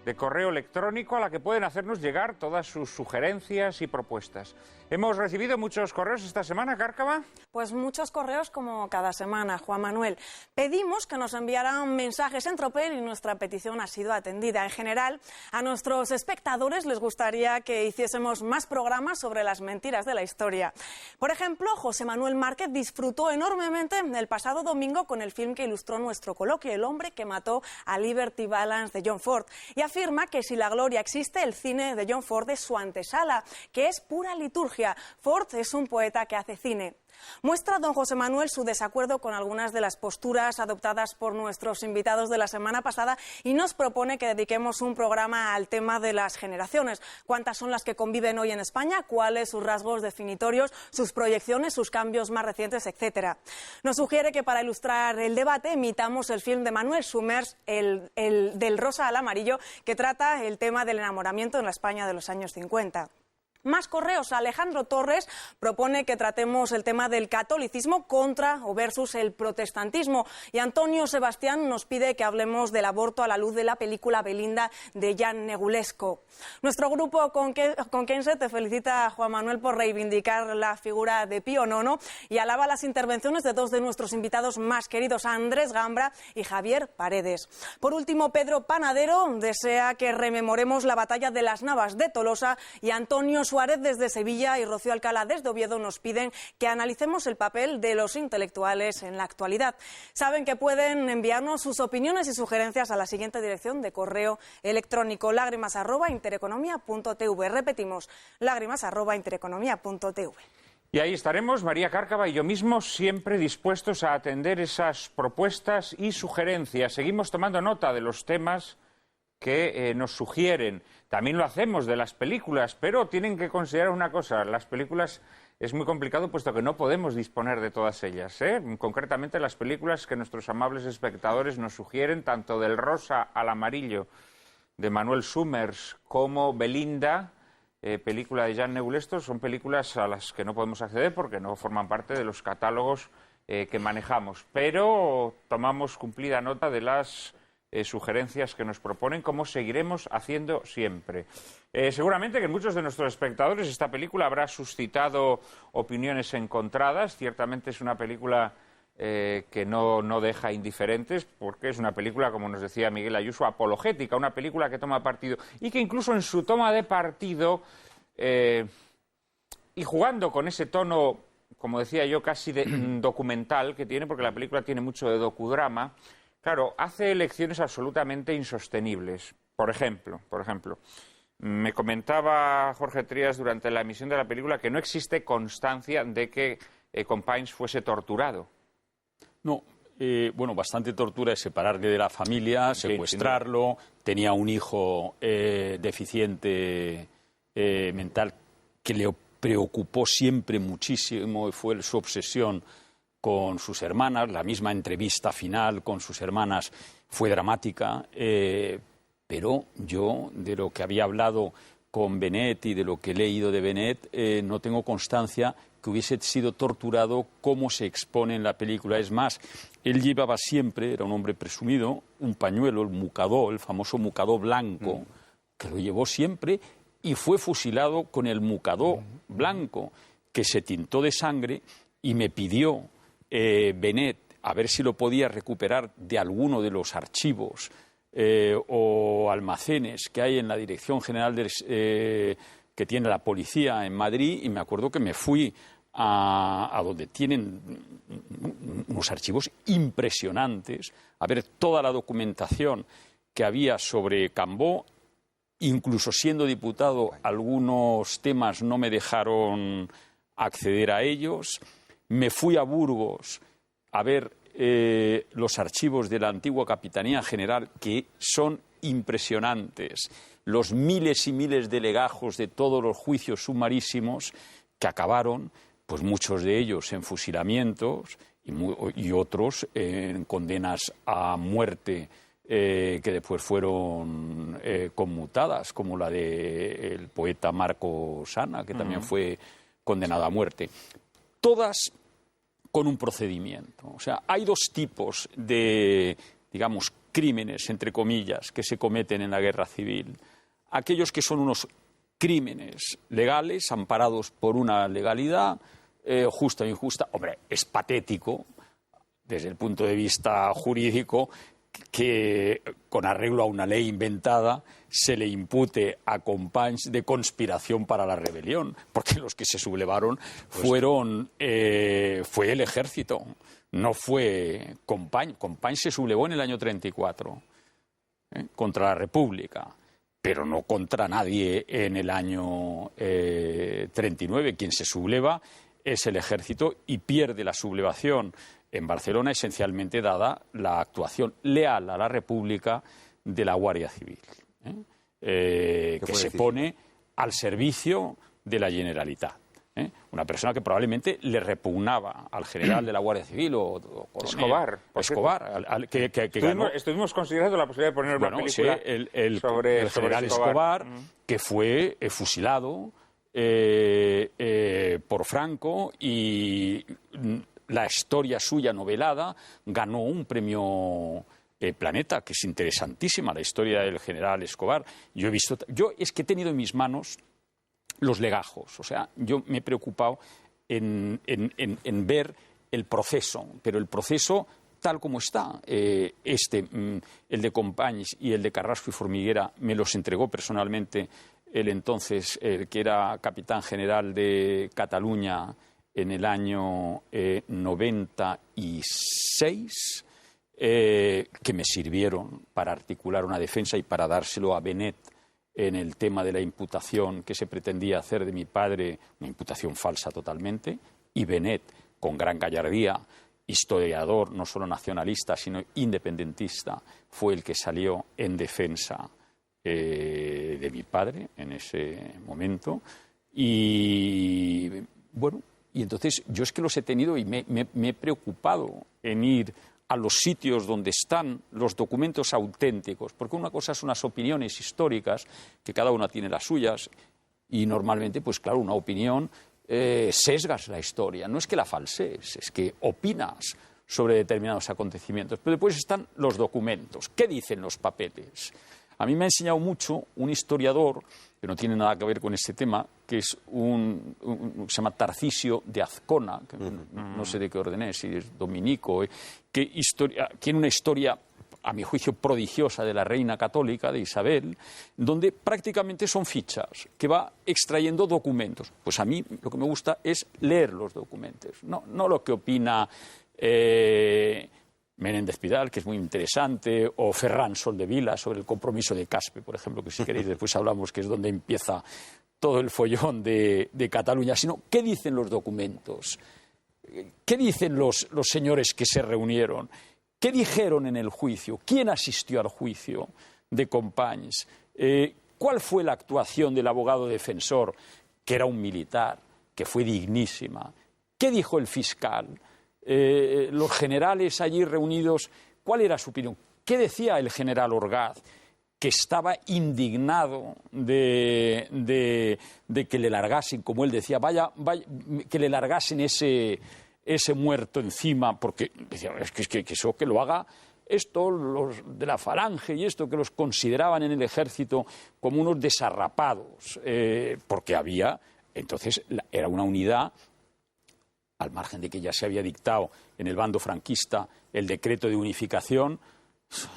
de correo electrónico a la que pueden hacernos llegar todas sus sugerencias y propuestas. ¿Hemos recibido muchos correos esta semana, Cárcava? Pues muchos correos como cada semana, Juan Manuel. Pedimos que nos enviaran mensajes en tropel y nuestra petición ha sido atendida. En general, a nuestros espectadores les gustaría que hiciésemos más programas sobre las mentiras de la historia. Por ejemplo, José Manuel Márquez disfrutó enormemente el pasado domingo con el film que ilustró nuestro coloquio, El hombre que mató a Liberty Balance, de John Ford, y afirma que si la gloria existe, el cine de John Ford es su antesala, que es pura liturgia. Ford es un poeta que hace cine. Muestra don José Manuel su desacuerdo con algunas de las posturas adoptadas por nuestros invitados de la semana pasada y nos propone que dediquemos un programa al tema de las generaciones. ¿Cuántas son las que conviven hoy en España? ¿Cuáles sus rasgos definitorios, sus proyecciones, sus cambios más recientes, etcétera? Nos sugiere que para ilustrar el debate imitamos el film de Manuel Summers, el del rosa al amarillo, que trata el tema del enamoramiento en la España de los años 50. Más correos. Alejandro Torres propone que tratemos el tema del catolicismo contra o versus el protestantismo. Y Antonio Sebastián nos pide que hablemos del aborto a la luz de la película Belinda de Jan Negulesco. Nuestro grupo Conquense te felicita, Juan Manuel, por reivindicar la figura de Pío IX y alaba las intervenciones de dos de nuestros invitados más queridos, Andrés Gambra y Javier Paredes. Por último, Pedro Panadero desea que rememoremos la batalla de las Navas de Tolosa y Antonio Suárez desde Sevilla y Rocío Alcalá desde Oviedo nos piden que analicemos el papel de los intelectuales en la actualidad. Saben que pueden enviarnos sus opiniones y sugerencias a la siguiente dirección de correo electrónico: lágrimas@intereconomia.tv. Repetimos, lágrimas@intereconomia.tv. Y ahí estaremos, María Cárcava y yo mismo, siempre dispuestos a atender esas propuestas y sugerencias. Seguimos tomando nota de los temas que nos sugieren. También lo hacemos de las películas, pero tienen que considerar una cosa: las películas es muy complicado puesto que no podemos disponer de todas ellas, concretamente las películas que nuestros amables espectadores nos sugieren, tanto del rosa al amarillo de Manuel Summers como Belinda, película de Jan Negulesco, son películas a las que no podemos acceder porque no forman parte de los catálogos que manejamos, pero tomamos cumplida nota de las sugerencias que nos proponen, como seguiremos haciendo siempre. Seguramente que en muchos de nuestros espectadores esta película habrá suscitado opiniones encontradas. Ciertamente es una película que no deja indiferentes, porque es una película, como nos decía Miguel Ayuso, apologética, una película que toma partido y que incluso en su toma de partido y jugando con ese tono, como decía yo, casi documental que tiene, porque la película tiene mucho de docudrama, claro, hace elecciones absolutamente insostenibles. Por ejemplo, me comentaba Jorge Trías durante la emisión de la película que no existe constancia de que Companys fuese torturado. No, bueno, bastante tortura es separarle de la familia, secuestrarlo, tenía un hijo deficiente mental que le preocupó siempre muchísimo y fue su obsesión con sus hermanas. La misma entrevista final con sus hermanas fue dramática, pero yo, de lo que había hablado con Benet y de lo que he leído de Benet, no tengo constancia que hubiese sido torturado como se expone en la película. Es más, él llevaba siempre, era un hombre presumido, un pañuelo, el mucadó, el famoso mucadó blanco, que lo llevó siempre y fue fusilado con el mucadó blanco, que se tintó de sangre, y me pidió Benet a ver si lo podía recuperar de alguno de los archivos o almacenes que hay en la Dirección General que tiene la policía en Madrid, y me acuerdo que me fui a donde tienen unos archivos impresionantes, a ver toda la documentación que había sobre Cambó. Incluso siendo diputado, algunos temas no me dejaron acceder a ellos. Me fui a Burgos a ver los archivos de la antigua Capitanía General, que son impresionantes. Los miles y miles de legajos de todos los juicios sumarísimos que acabaron, pues muchos de ellos en fusilamientos y otros en condenas a muerte, que después fueron conmutadas, como la del poeta Marco Sana, que también fue condenado a muerte. Todas con un procedimiento. O sea, hay dos tipos de, digamos, crímenes, entre comillas, que se cometen en la guerra civil. Aquellos que son unos crímenes legales, amparados por una legalidad, justa o injusta. Hombre, es patético, desde el punto de vista jurídico, que con arreglo a una ley inventada se le impute a Companys de conspiración para la rebelión, porque los que se sublevaron fue el ejército, no fue Companys. Companys se sublevó en el año 34 contra la República, pero no contra nadie en el año 39. Quien se subleva es el ejército y pierde la sublevación en Barcelona, esencialmente dada la actuación leal a la República de la Guardia Civil, que se pone al servicio de la Generalitat. Una persona que probablemente le repugnaba al general de la Guardia Civil o coronel Escobar, que ganó. Estuvimos considerando la posibilidad de poner una película sobre el general Escobar, que fue fusilado por Franco, y la historia suya novelada ganó un premio Planeta, que es interesantísima, la historia del general Escobar. Yo es que he tenido en mis manos los legajos, o sea, yo me he preocupado en ver el proceso, pero el proceso tal como está. El de Companys y el de Carrasco y Formiguera me los entregó personalmente el entonces, que era capitán general de Cataluña en el año 96, que me sirvieron para articular una defensa y para dárselo a Benet en el tema de la imputación que se pretendía hacer de mi padre, una imputación falsa totalmente, y Benet, con gran gallardía, historiador, no solo nacionalista, sino independentista, fue el que salió en defensa de mi padre en ese momento. Y bueno, y entonces yo es que los he tenido y me he preocupado en ir a los sitios donde están los documentos auténticos, porque una cosa son unas opiniones históricas, que cada una tiene las suyas, y normalmente, pues claro, una opinión sesgas la historia, no es que la falsees, es que opinas sobre determinados acontecimientos, pero después están los documentos, ¿qué dicen los papeles? A mí me ha enseñado mucho un historiador, que no tiene nada que ver con este tema, que es se llama Tarcisio de Azcona, que no sé de qué orden es, si es dominico, que tiene una historia a mi juicio, prodigiosa de la reina católica, de Isabel, donde prácticamente son fichas, que va extrayendo documentos. Pues a mí lo que me gusta es leer los documentos, no lo que opina Menéndez Pidal, que es muy interesante, o Ferran Soldevila sobre el compromiso de Caspe, por ejemplo, que si queréis después hablamos, que es donde empieza todo el follón de Cataluña, sino qué dicen los documentos, qué dicen los señores que se reunieron, qué dijeron en el juicio, quién asistió al juicio de Companys, cuál fue la actuación del abogado defensor, que era un militar, que fue dignísima, qué dijo el fiscal, los generales allí reunidos, cuál era su opinión, qué decía el general Orgaz, que estaba indignado de que le largasen, como él decía, vaya, que le largasen ese muerto encima, porque decía, es que eso que lo haga esto, los de la falange y esto, que los consideraban en el ejército como unos desarrapados, porque había, entonces era una unidad, al margen de que ya se había dictado en el bando franquista el decreto de unificación.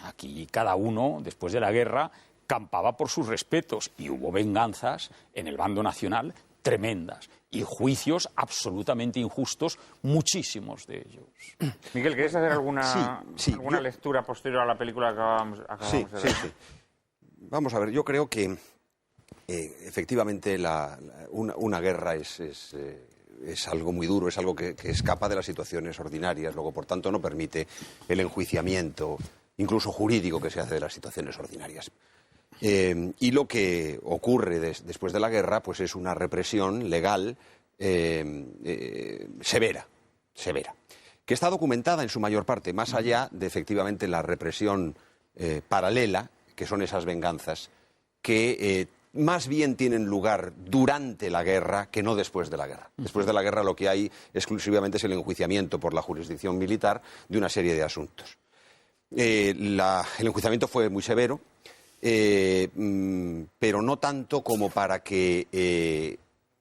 Aquí cada uno, después de la guerra, campaba por sus respetos y hubo venganzas en el bando nacional tremendas y juicios absolutamente injustos, muchísimos de ellos. Miguel, ¿queréis hacer alguna yo... lectura posterior a la película que acabamos de ver? Sí. Vamos a ver, yo creo que efectivamente una guerra es algo muy duro, es algo que escapa de las situaciones ordinarias, luego por tanto no permite el enjuiciamiento incluso jurídico que se hace de las situaciones ordinarias. Y lo que ocurre después de la guerra pues es una represión legal severa, que está documentada en su mayor parte, más allá de efectivamente la represión paralela, que son esas venganzas, que más bien tienen lugar durante la guerra que no después de la guerra. Después de la guerra lo que hay exclusivamente es el enjuiciamiento por la jurisdicción militar de una serie de asuntos. El enjuiciamiento fue muy severo, pero no tanto como para que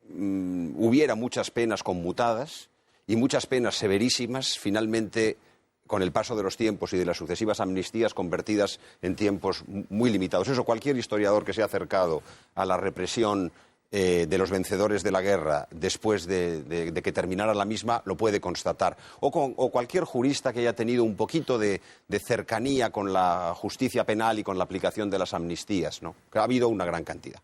hubiera muchas penas conmutadas y muchas penas severísimas, finalmente, con el paso de los tiempos y de las sucesivas amnistías convertidas en tiempos muy limitados. Eso cualquier historiador que se ha acercado a la represión de los vencedores de la guerra después de que terminara la misma lo puede constatar. O cualquier jurista que haya tenido un poquito de cercanía con la justicia penal y con la aplicación de las amnistías, ¿no? Que ha habido una gran cantidad.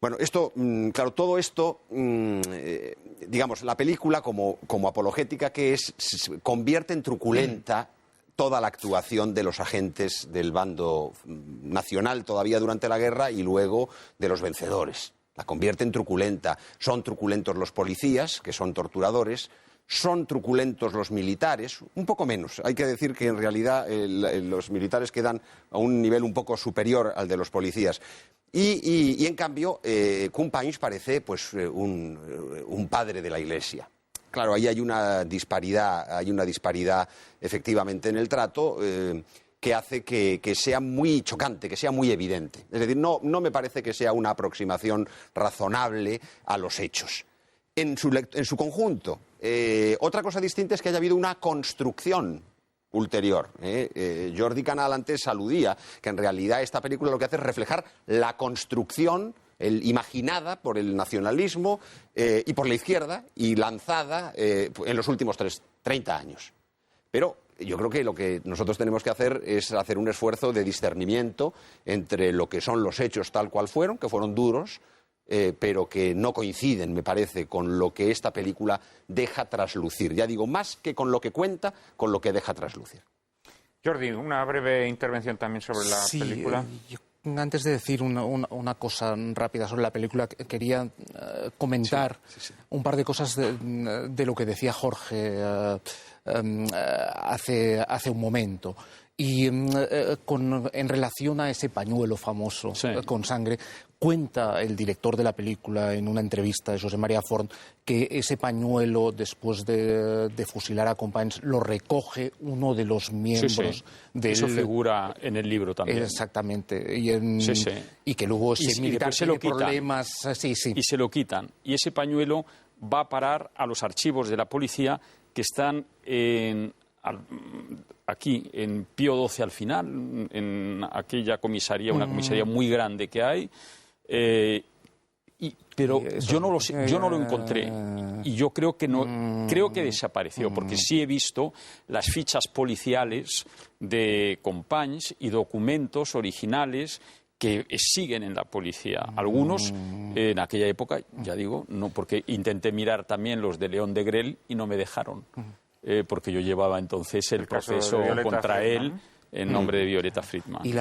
Bueno, esto, claro, todo esto, digamos, la película como apologética que es, convierte en truculenta toda la actuación de los agentes del bando nacional todavía durante la guerra y luego de los vencedores. La convierte en truculenta. Son truculentos los policías, que son torturadores, son truculentos los militares, un poco menos. Hay que decir que en realidad los militares quedan a un nivel un poco superior al de los policías. Y en cambio, Companys parece pues un padre de la Iglesia. Claro, ahí hay una disparidad efectivamente en el trato que hace que sea muy chocante, que sea muy evidente. Es decir, no me parece que sea una aproximación razonable a los hechos. En su conjunto, otra cosa distinta es que haya habido una construcción ulterior. Jordi Canal antes aludía que en realidad esta película lo que hace es reflejar la construcción imaginada por el nacionalismo y por la izquierda y lanzada en los últimos 30 años. Pero yo creo que lo que nosotros tenemos que hacer es hacer un esfuerzo de discernimiento entre lo que son los hechos tal cual fueron, que fueron duros, pero que no coinciden, me parece, con lo que esta película deja traslucir. Ya digo, más que con lo que cuenta, con lo que deja traslucir. Jordi, una breve intervención también sobre la película. Antes de decir una cosa rápida sobre la película, quería comentar un par de cosas de lo que decía Jorge hace un momento. Y en relación a ese pañuelo famoso con sangre, cuenta el director de la película en una entrevista de José María Forn que ese pañuelo, después de fusilar a Companys, lo recoge uno de los miembros del... Eso figura en el libro también. Exactamente. Y que luego ese militar tiene problemas... Y se lo quitan. Y ese pañuelo va a parar a los archivos de la policía que están aquí en Pío XII al final, en aquella comisaría, una comisaría muy grande que hay, pero yo no lo encontré y yo creo que creo que desapareció, porque sí he visto las fichas policiales de Companys y documentos originales que siguen en la policía. Algunos en aquella época, ya digo, no, porque intenté mirar también los de León de Grell y no me dejaron, porque yo llevaba entonces el proceso contra él en nombre de Violeta Friedman. Y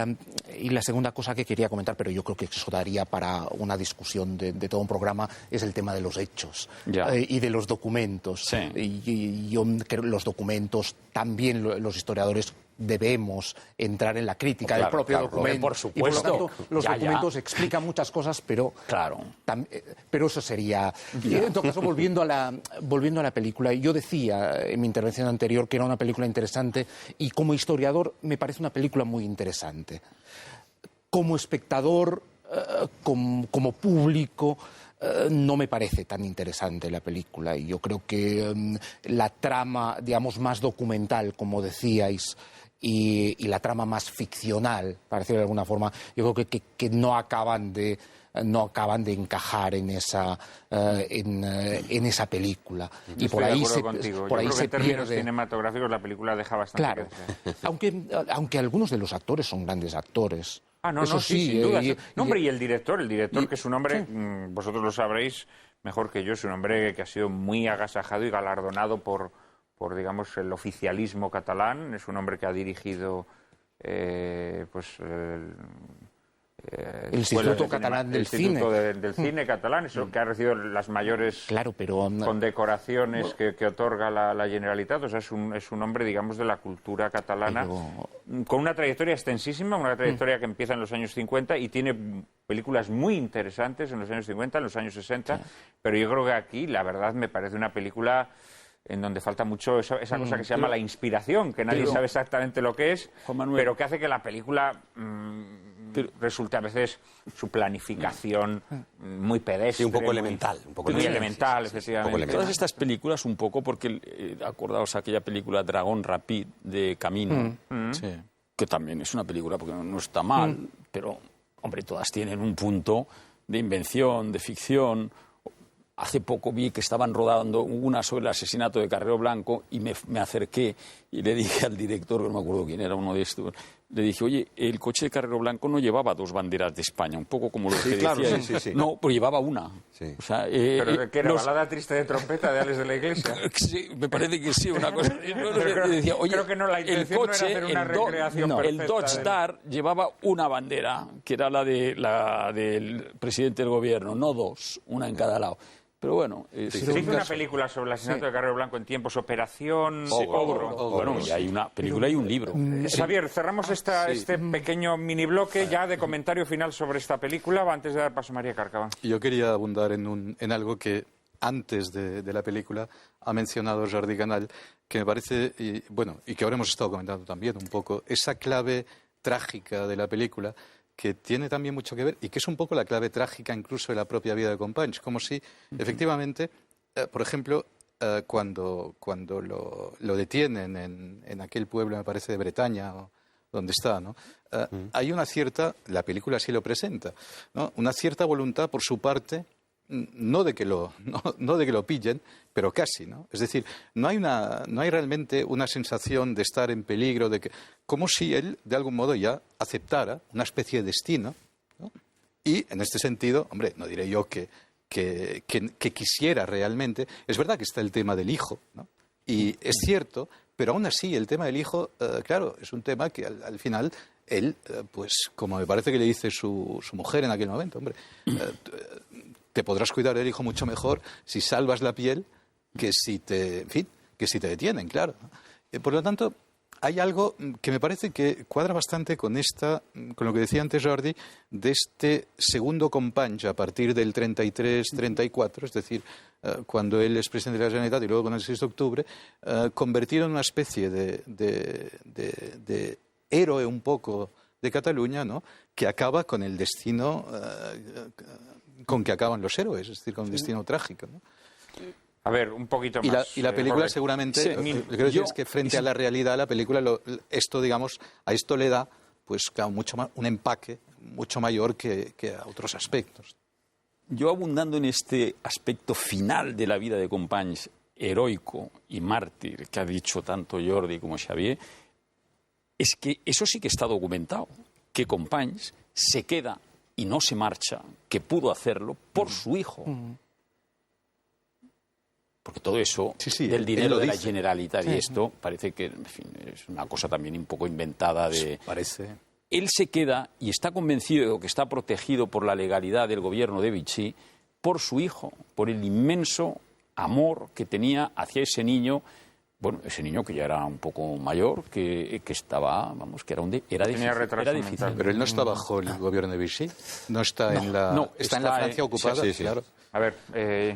la segunda cosa que quería comentar, pero yo creo que eso daría para una discusión de todo un programa, es el tema de los hechos y de los documentos. Sí. Y yo creo que los documentos, también los historiadores debemos entrar en la crítica del propio documento. Por supuesto. Y por lo tanto, los documentos explican muchas cosas, pero pero eso sería... En todo caso, volviendo a la película, yo decía en mi intervención anterior que era una película interesante, y como historiador me parece una película muy interesante. Como espectador, como público, no me parece tan interesante la película, y yo creo que la trama, digamos, más documental, como decíais, y la trama más ficcional, para decirlo de alguna forma, yo creo que no acaban de encajar en esa película. Y por ahí se en términos pierde. cinematográficos la película deja bastante Claro, que desear. aunque algunos de los actores son grandes actores. Eso sí, sin duda. Y el director, que es un hombre, vosotros lo sabréis mejor que yo, es un hombre que ha sido muy agasajado y galardonado por digamos, el oficialismo catalán. Es un hombre que ha dirigido el Instituto Catalán del Cine. del Cine catalán, eso que ha recibido las mayores condecoraciones que otorga la Generalitat. O sea, es un hombre, digamos, de la cultura catalana, con una trayectoria extensísima, una trayectoria que empieza en los años 50 y tiene películas muy interesantes en los años 50, en los años 60, pero yo creo que aquí, la verdad, me parece una película en donde falta mucho esa cosa que se llama la inspiración, que nadie sabe exactamente lo que es, pero que hace que la película resulte a veces su planificación muy pedestre. Sí, un poco elemental. Muy elemental, efectivamente. Todas estas películas un poco, porque acordaos aquella película Dragón Rapid de Camino, que también es una película, porque no está mal, pero, hombre, todas tienen un punto de invención, de ficción. Hace poco vi que estaban rodando una sobre el asesinato de Carrero Blanco y me acerqué y le dije al director, que no me acuerdo quién era, uno de estos, le dije, oye, el coche de Carrero Blanco no llevaba 2 banderas de España, un poco como lo que decía. Sí. No, pero llevaba una. Sí. O sea, ¿Pero qué era? ¿Balada triste de trompeta de Ales de la Iglesia? Sí, me parece que sí, una cosa. Decía, oye, creo que no, la intención el coche, no era hacer una recreación perfecta. El Dodge Dart llevaba una bandera, que era la del presidente del gobierno, no 2, una en cada lado. Pero bueno... Se hizo una película sobre el asesinato de Carrero Blanco en tiempos, Operación Ogro. Bueno, y hay una película y un libro. Xavier, cerramos este pequeño mini bloque ya de comentario final sobre esta película, antes de dar paso a María Cárcava. Yo quería abundar en algo que antes de la película ha mencionado Jordi Canal, que me parece, y que ahora hemos estado comentando también un poco, esa clave trágica de la película, que tiene también mucho que ver y que es un poco la clave trágica incluso de la propia vida de Companys, como si efectivamente, por ejemplo, cuando lo detienen en aquel pueblo, me parece, de Bretaña, o donde está, ¿no? Hay una cierta, la película sí lo presenta, ¿no? Una cierta voluntad por su parte, no de que lo pillen, pero casi, ¿no? Es decir, no hay realmente una sensación de estar en peligro, como si él, de algún modo, ya aceptara una especie de destino, ¿no? Y, en este sentido, hombre, no diré yo que quisiera realmente. Es verdad que está el tema del hijo, ¿no? Y es cierto, pero aún así el tema del hijo, claro, es un tema que al final él, pues como me parece que le dice su mujer en aquel momento, hombre, te podrás cuidar del hijo mucho mejor si salvas la piel que si te detienen, claro. Por lo tanto, hay algo que me parece que cuadra bastante con lo que decía antes Jordi, de este segundo Companys a partir del 33-34, es decir, cuando él es presidente de la Generalitat y luego con el 6 de octubre, convertido en una especie de héroe un poco de Cataluña, ¿no? Que acaba con el destino con que acaban los héroes, es decir, con un destino trágico, ¿no? A ver, un poquito Y más. la película Jorge. seguramente, Sí, lo que quiero decir es que frente a la realidad, la película, esto, digamos, a esto le da, pues claro, mucho más, un empaque mucho mayor que a otros aspectos. Yo, abundando en este aspecto final de la vida de Companys, heroico y mártir, que ha dicho tanto Jordi como Xavier, es que eso sí que está documentado, que Companys se queda y no se marcha, que pudo hacerlo por su hijo. Porque todo eso, Sí, del él dinero lo de la dice. Generalitat y esto, parece que, en fin, es una cosa también un poco inventada de... Parece. Él se queda y está convencido de que está protegido por la legalidad del gobierno de Vichy por su hijo, por el inmenso amor que tenía hacia ese niño, bueno, ese niño que ya era un poco mayor, que estaba, vamos, que era Tenía retraso difícil. mental. Pero él no está bajo el gobierno de Vichy, no está en la, está en la Francia ocupada, sí, sí. claro. A ver,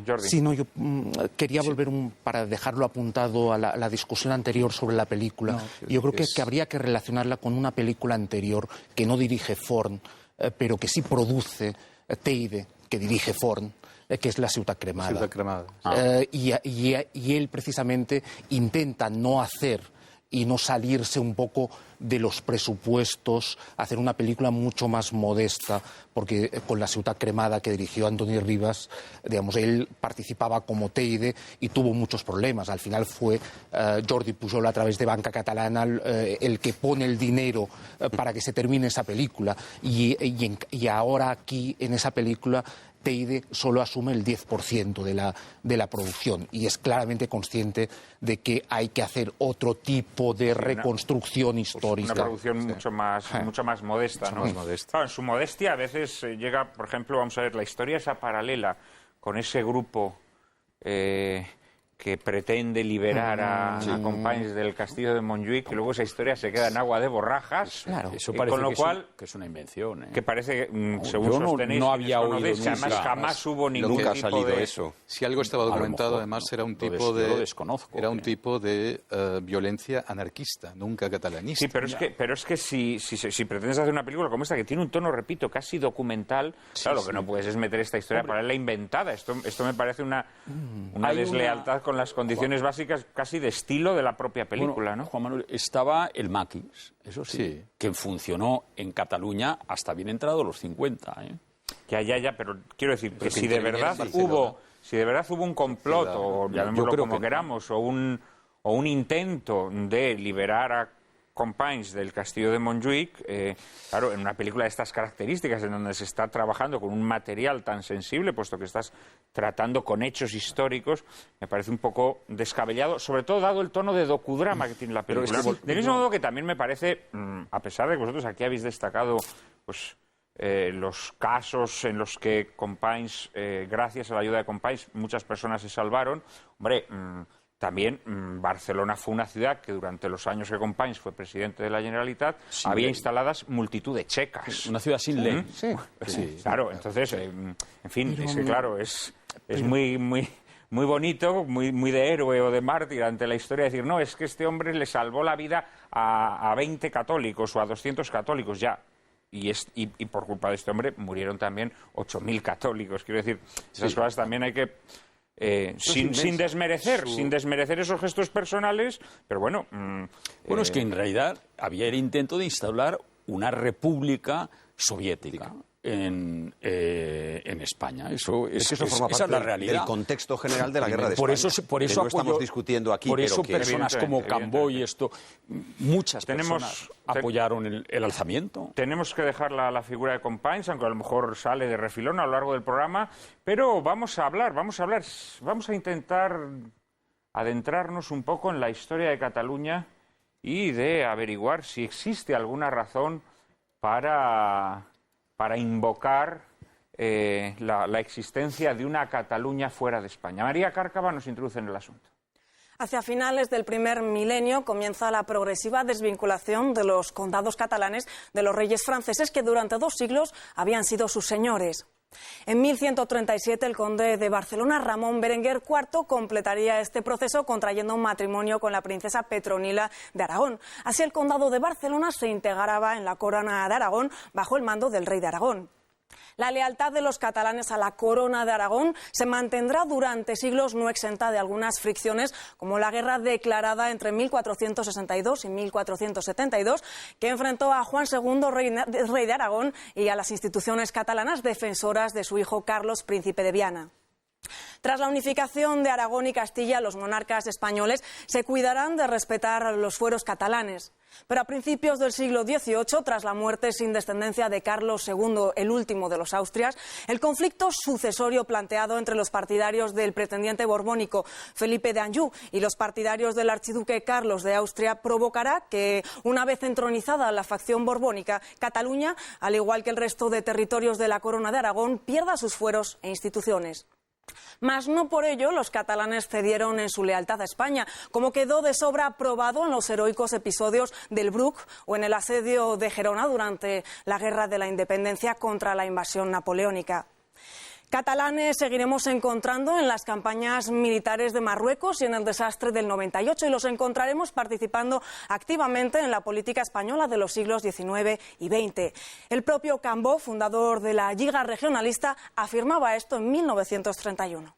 Jordi. Sí, no, yo quería volver para dejarlo apuntado a la discusión anterior sobre la película. Yo creo que habría que relacionarla con una película anterior que no dirige Forn, pero que sí produce Teide, que dirige Forn, que es La Ciutat Cremada. Ciutat Cremada. Y él precisamente intenta no hacer y no salirse un poco de los presupuestos, hacer una película mucho más modesta, porque con La Ciutat Cremada, que dirigió Antoni Rivas, digamos, él participaba como Teide y tuvo muchos problemas. Al final fue Jordi Pujol, a través de Banca Catalana, el que pone el dinero para que se termine esa película. Y ahora aquí, en esa película, Teide solo asume el 10% de la producción y es claramente consciente de que hay que hacer otro tipo de reconstrucción histórica. Una producción mucho más modesta, ¿no? más modesta. Claro, en su modestia a veces llega, por ejemplo, vamos a ver, la historia esa paralela con ese grupo que pretende liberar a Companys del castillo de Montjuïc, que luego esa historia se queda en agua de borrajas. Claro. Eso Y parece con lo cual, que es una invención. que parece que, según yo sostenéis, no quienes había oído conocéis, que nunca. además jamás hubo ningún Nunca ha tipo salido de... eso. Si algo estaba A lo documentado, mejor, además, no. era un Lo tipo yo lo desconozco, era un tipo de violencia anarquista, nunca catalanista. Sí, pero es que si pretendes hacer una película como esta, que tiene un tono, repito, casi documental, claro, lo que no puedes es meter esta historia paralela inventada. Esto me parece una deslealtad con las condiciones básicas casi de estilo de la propia película, Bueno, ¿no? Juan Manuel, estaba el Maquis, eso sí, que funcionó en Cataluña hasta bien entrado los 50. Ya, pero quiero decir que Pero que si de interviniera verdad en Barcelona. hubo un complot, o Yo llamémoslo creo como que no. queramos, o un intento de liberar a Companys del castillo de Montjuïc, claro, en una película de estas características, en donde se está trabajando con un material tan sensible, puesto que estás tratando con hechos históricos, me parece un poco descabellado, sobre todo dado el tono de docudrama que tiene la Pero película. es que Del mismo modo que también me parece, a pesar de que vosotros aquí habéis destacado pues los casos en los que Companys, gracias a la ayuda de Companys, muchas personas se salvaron, hombre... También Barcelona fue una ciudad que durante los años que Companys fue presidente de la Generalitat había instaladas multitud de checas. Una ciudad sin ley. Sí. Claro, entonces, en fin, es que claro, es muy bonito, muy de héroe o de mártir ante la historia decir, no, es que este hombre le salvó la vida a 20 católicos o a 200 católicos ya. Y por culpa de este hombre murieron también 8.000 católicos. Quiero decir, esas cosas también hay que... sin desmerecer esos gestos personales, pero bueno... Bueno, es que en realidad había el intento de instaurar una república soviética en España. Eso es, Eso forma esa parte es la realidad. del contexto general de la guerra de Por España. eso, por que eso no estamos apoyó- discutiendo aquí, por pero eso que personas como Evidentemente, Cambó y esto, muchas Tenemos- personas apoyaron el alzamiento. Tenemos que dejar la figura de Companys, aunque a lo mejor sale de refilón a lo largo del programa, pero vamos a intentar adentrarnos un poco en la historia de Cataluña y de averiguar si existe alguna razón para invocar la existencia de una Cataluña fuera de España. María Cárcava nos introduce en el asunto. Hacia finales del primer milenio comienza la progresiva desvinculación de los condados catalanes de los reyes franceses que durante 2 siglos habían sido sus señores. En 1137 el conde de Barcelona, Ramón Berenguer IV, completaría este proceso contrayendo un matrimonio con la princesa Petronila de Aragón. Así el condado de Barcelona se integraba en la corona de Aragón bajo el mando del rey de Aragón. La lealtad de los catalanes a la corona de Aragón se mantendrá durante siglos, no exenta de algunas fricciones, como la guerra declarada entre 1462 y 1472, que enfrentó a Juan II, rey de Aragón, y a las instituciones catalanas defensoras de su hijo Carlos, príncipe de Viana. Tras la unificación de Aragón y Castilla, los monarcas españoles se cuidarán de respetar los fueros catalanes. Pero a principios del siglo XVIII, tras la muerte sin descendencia de Carlos II, el último de los Austrias, el conflicto sucesorio planteado entre los partidarios del pretendiente borbónico Felipe de Anjou y los partidarios del archiduque Carlos de Austria provocará que, una vez entronizada la facción borbónica, Cataluña, al igual que el resto de territorios de la Corona de Aragón, pierda sus fueros e instituciones. Mas no por ello los catalanes cedieron en su lealtad a España, como quedó de sobra probado en los heroicos episodios del Bruc o en el asedio de Gerona durante la Guerra de la Independencia contra la invasión napoleónica. Catalanes seguiremos encontrando en las campañas militares de Marruecos y en el desastre del 98, y los encontraremos participando activamente en la política española de los siglos XIX y XX. El propio Cambó, fundador de la Lliga Regionalista, afirmaba esto en 1931.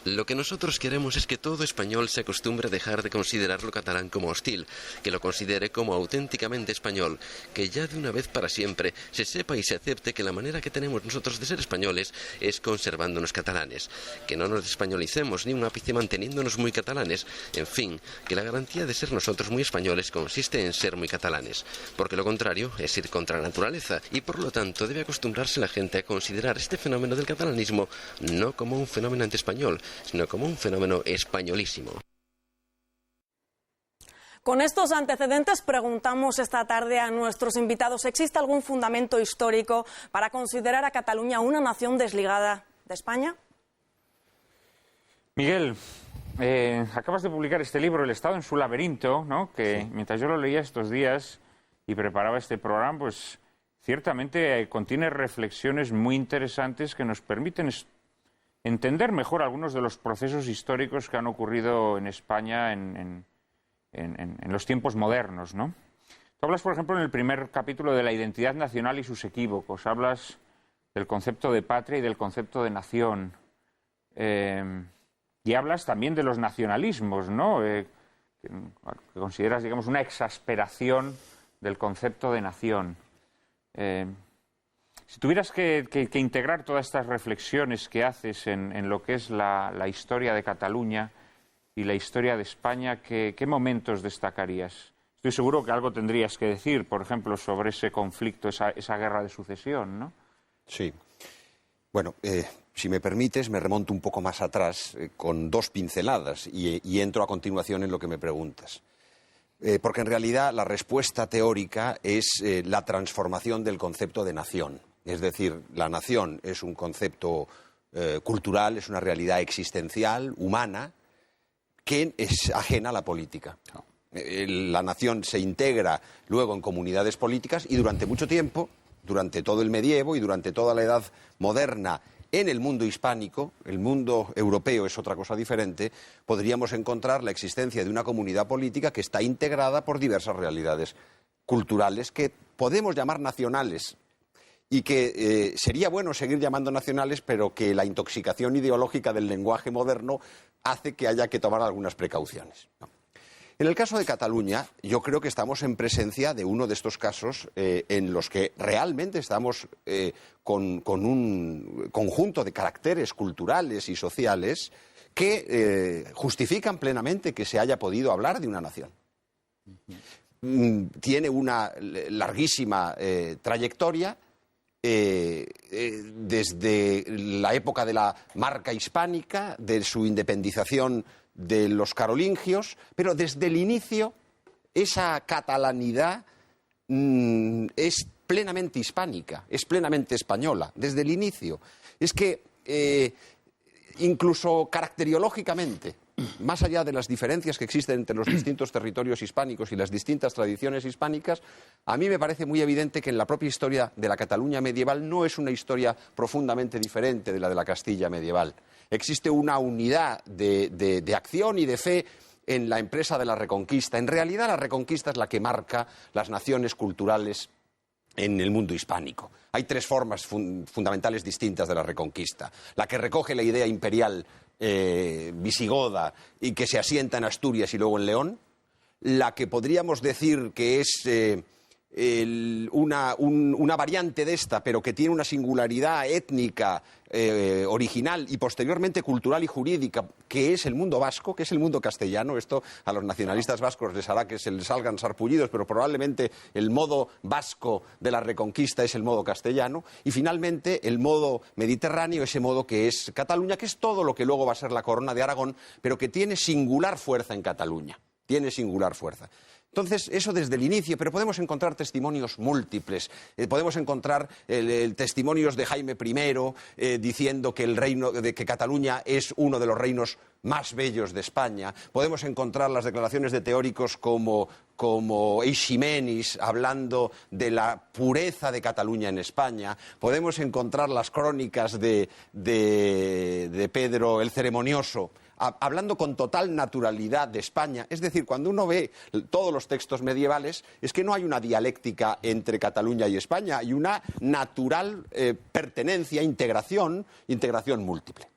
Lo que nosotros queremos es que todo español se acostumbre a dejar de considerar lo catalán como hostil, que lo considere como auténticamente español, que ya de una vez para siempre se sepa y se acepte que la manera que tenemos nosotros de ser españoles es conservándonos catalanes, que no nos españolicemos ni un ápice manteniéndonos muy catalanes, en fin, que la garantía de ser nosotros muy españoles consiste en ser muy catalanes, porque lo contrario es ir contra la naturaleza y por lo tanto debe acostumbrarse la gente a considerar este fenómeno del catalanismo no como un fenómeno antiespañol, sino como un fenómeno españolísimo. Con estos antecedentes preguntamos esta tarde a nuestros invitados: ¿existe algún fundamento histórico para considerar a Cataluña una nación desligada de España? Miguel, acabas de publicar este libro, El Estado en su laberinto, ¿no? Que sí, mientras yo lo leía estos días y preparaba este programa, pues ciertamente contiene reflexiones muy interesantes que nos permiten entender mejor algunos de los procesos históricos que han ocurrido en España en los tiempos modernos, ¿no? Tú hablas, por ejemplo, en el primer capítulo de la identidad nacional y sus equívocos. Hablas del concepto de patria y del concepto de nación. Y hablas también de los nacionalismos, ¿no? Que consideras, digamos, una exasperación del concepto de nación. Si tuvieras que integrar todas estas reflexiones que haces en lo que es la historia de Cataluña y la historia de España, ¿qué momentos destacarías? Estoy seguro que algo tendrías que decir, por ejemplo, sobre ese conflicto, esa guerra de sucesión, ¿no? Sí. Bueno, si me permites, me remonto un poco más atrás con dos pinceladas y entro a continuación en lo que me preguntas. Porque en realidad la respuesta teórica es la transformación del concepto de nación. Es decir, la nación es un concepto cultural, es una realidad existencial, humana, que es ajena a la política. La nación se integra luego en comunidades políticas y durante mucho tiempo, durante todo el medievo y durante toda la edad moderna, en el mundo hispánico, el mundo europeo es otra cosa diferente, podríamos encontrar la existencia de una comunidad política que está integrada por diversas realidades culturales que podemos llamar nacionales y que sería bueno seguir llamando nacionales, pero que la intoxicación ideológica del lenguaje moderno hace que haya que tomar algunas precauciones, ¿no? En el caso de Cataluña, yo creo que estamos en presencia de uno de estos casos en los que realmente estamos con un conjunto de caracteres culturales y sociales que justifican plenamente que se haya podido hablar de una nación. Tiene una larguísima trayectoria desde la época de la marca hispánica, de su independización de los carolingios, pero desde el inicio esa catalanidad es plenamente hispánica, es plenamente española, desde el inicio. Es que incluso caracteriológicamente, más allá de las diferencias que existen entre los distintos territorios hispánicos y las distintas tradiciones hispánicas, a mí me parece muy evidente que en la propia historia de la Cataluña medieval no es una historia profundamente diferente de la Castilla medieval. Existe una unidad de acción y de fe en la empresa de la Reconquista. En realidad, la Reconquista es la que marca las naciones culturales en el mundo hispánico. Hay tres formas fundamentales distintas de la Reconquista. La que recoge la idea imperial visigoda y que se asienta en Asturias y luego en León. La que podríamos decir que es una variante de esta, pero que tiene una singularidad étnica original y posteriormente cultural y jurídica, que es el mundo vasco, que es el mundo castellano. Esto a los nacionalistas vascos les hará que se les salgan sarpullidos, pero probablemente el modo vasco de la Reconquista es el modo castellano. Y finalmente el modo mediterráneo, ese modo que es Cataluña, que es todo lo que luego va a ser la corona de Aragón, pero que tiene singular fuerza en Cataluña. Tiene singular fuerza. Entonces, eso desde el inicio, pero podemos encontrar testimonios múltiples. Podemos encontrar testimonios de Jaime I diciendo que Cataluña es uno de los reinos más bellos de España. Podemos encontrar las declaraciones de teóricos como Eiximenis hablando de la pureza de Cataluña en España. Podemos encontrar las crónicas de Pedro el Ceremonioso hablando con total naturalidad de España. Es decir, cuando uno ve todos los textos medievales, es que no hay una dialéctica entre Cataluña y España, hay una natural pertenencia, integración múltiple.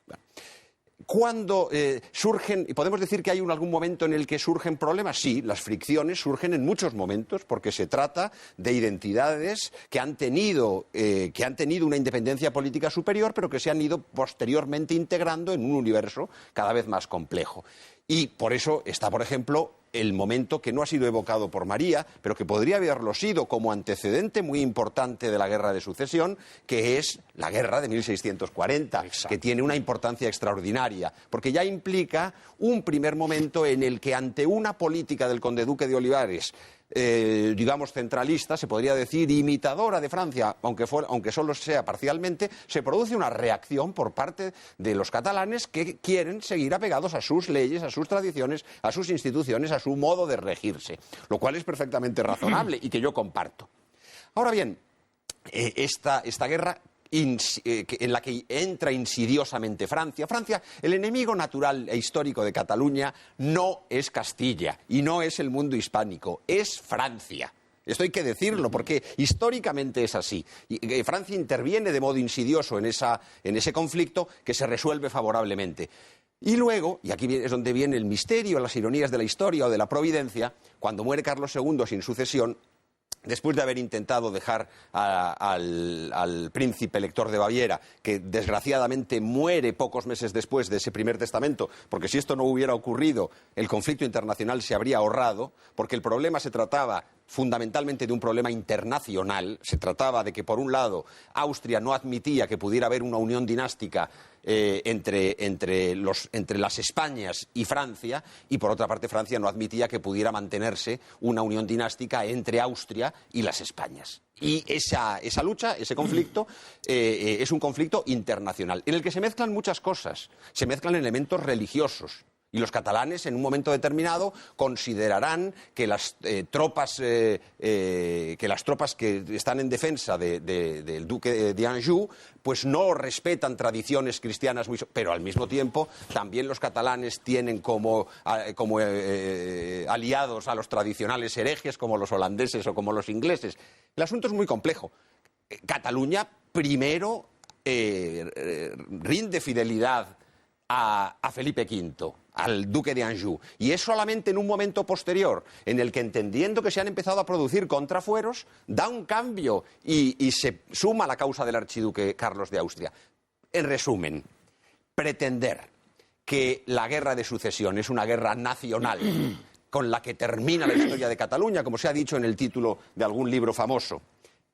Cuando surgen, y podemos decir que hay algún momento en el que surgen problemas, sí, las fricciones surgen en muchos momentos, porque se trata de identidades que han tenido una independencia política superior, pero que se han ido posteriormente integrando en un universo cada vez más complejo. Y por eso está, por ejemplo, el momento que no ha sido evocado por María, pero que podría haberlo sido como antecedente muy importante de la Guerra de Sucesión, que es la Guerra de 1640, Exacto. que tiene una importancia extraordinaria, porque ya implica un primer momento en el que ante una política del conde-duque de Olivares, digamos centralista, se podría decir imitadora de Francia, aunque solo sea parcialmente, se produce una reacción por parte de los catalanes que quieren seguir apegados a sus leyes, a sus tradiciones, a sus instituciones, a su modo de regirse, lo cual es perfectamente razonable y que yo comparto. Ahora bien, esta guerra en la que entra insidiosamente Francia. Francia, el enemigo natural e histórico de Cataluña no es Castilla y no es el mundo hispánico, es Francia. Esto hay que decirlo porque históricamente es así. Y Francia interviene de modo insidioso en ese conflicto que se resuelve favorablemente. Y luego, y aquí es donde viene el misterio, las ironías de la historia o de la providencia, cuando muere Carlos II sin sucesión, después de haber intentado dejar al príncipe elector de Baviera, que desgraciadamente muere pocos meses después de ese primer testamento, porque si esto no hubiera ocurrido, el conflicto internacional se habría ahorrado, porque el problema se trataba fundamentalmente de un problema internacional. Se trataba de que, por un lado, Austria no admitía que pudiera haber una unión dinástica entre las Españas y Francia, y por otra parte Francia no admitía que pudiera mantenerse una unión dinástica entre Austria y las Españas. Y esa lucha, ese conflicto, es un conflicto internacional, en el que se mezclan muchas cosas. Se mezclan elementos religiosos. Y los catalanes, en un momento determinado, considerarán que las tropas que están en defensa del duque de Anjou, pues no respetan tradiciones cristianas, pero al mismo tiempo también los catalanes tienen como aliados a los tradicionales herejes, como los holandeses o como los ingleses. El asunto es muy complejo. Cataluña primero rinde fidelidad a Felipe V, al duque de Anjou, y es solamente en un momento posterior en el que, entendiendo que se han empezado a producir contrafueros, da un cambio y se suma a la causa del archiduque Carlos de Austria. En resumen, pretender que la guerra de sucesión es una guerra nacional con la que termina la historia de Cataluña, como se ha dicho en el título de algún libro famoso,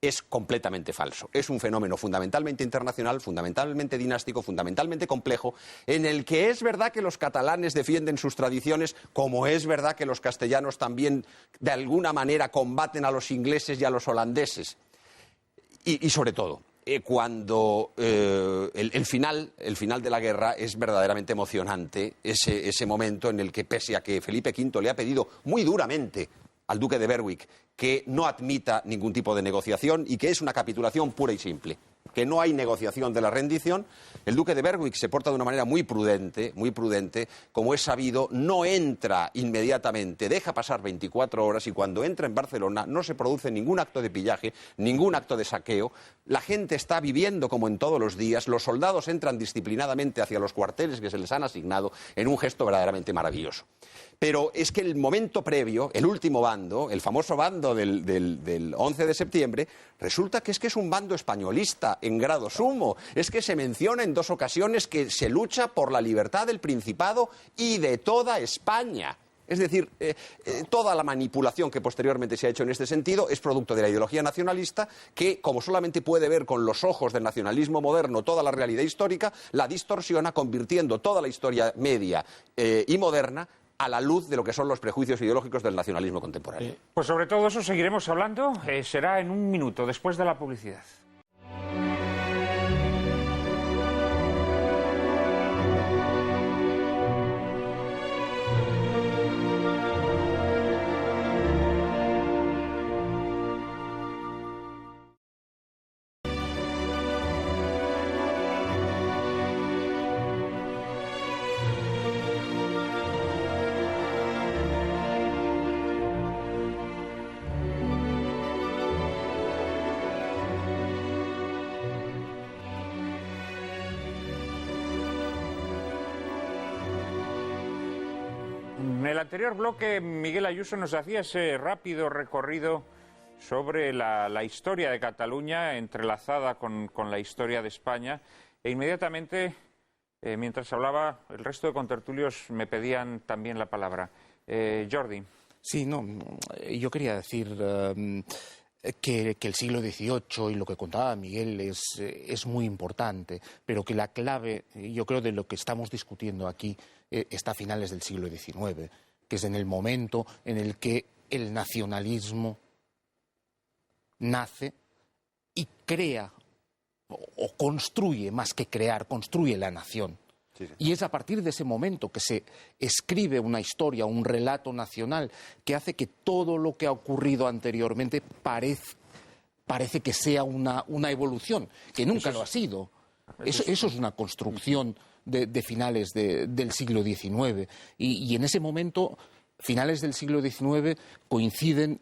es completamente falso. Es un fenómeno fundamentalmente internacional, fundamentalmente dinástico, fundamentalmente complejo, en el que es verdad que los catalanes defienden sus tradiciones, como es verdad que los castellanos también, de alguna manera, combaten a los ingleses y a los holandeses. Y sobre todo, cuando el final de la guerra es verdaderamente emocionante, ese momento en el que, pese a que Felipe V le ha pedido muy duramente al duque de Berwick que no admita ningún tipo de negociación y que es una capitulación pura y simple, que no hay negociación de la rendición. El duque de Berwick se porta de una manera muy prudente, como es sabido, no entra inmediatamente, deja pasar 24 horas y cuando entra en Barcelona no se produce ningún acto de pillaje, ningún acto de saqueo. La gente está viviendo como en todos los días, los soldados entran disciplinadamente hacia los cuarteles que se les han asignado en un gesto verdaderamente maravilloso. Pero es que el momento previo, el último bando, el famoso bando del 11 de septiembre, resulta que es un bando españolista en grado sumo. Es que se menciona en 2 ocasiones que se lucha por la libertad del Principado y de toda España. Es decir, toda la manipulación que posteriormente se ha hecho en este sentido es producto de la ideología nacionalista que, como solamente puede ver con los ojos del nacionalismo moderno toda la realidad histórica, la distorsiona convirtiendo toda la historia media y moderna a la luz de lo que son los prejuicios ideológicos del nacionalismo contemporáneo. Pues sobre todo eso seguiremos hablando, será en un minuto, después de la publicidad. En el anterior bloque, Miguel Ayuso nos hacía ese rápido recorrido sobre la historia de Cataluña entrelazada con la historia de España e inmediatamente, mientras hablaba, el resto de contertulios me pedían también la palabra. Jordi. Sí, no, yo quería decir que el siglo XVIII y lo que contaba Miguel es muy importante, pero que la clave, yo creo, de lo que estamos discutiendo aquí está a finales del siglo XIX, que es en el momento en el que el nacionalismo nace y crea o construye, más que crear, construye la nación. Sí, sí. Y es a partir de ese momento que se escribe una historia, un relato nacional que hace que todo lo que ha ocurrido anteriormente parece que sea una evolución, que nunca lo ha sido. Eso es una construcción de finales del siglo XIX. Y en ese momento, finales del siglo XIX, coinciden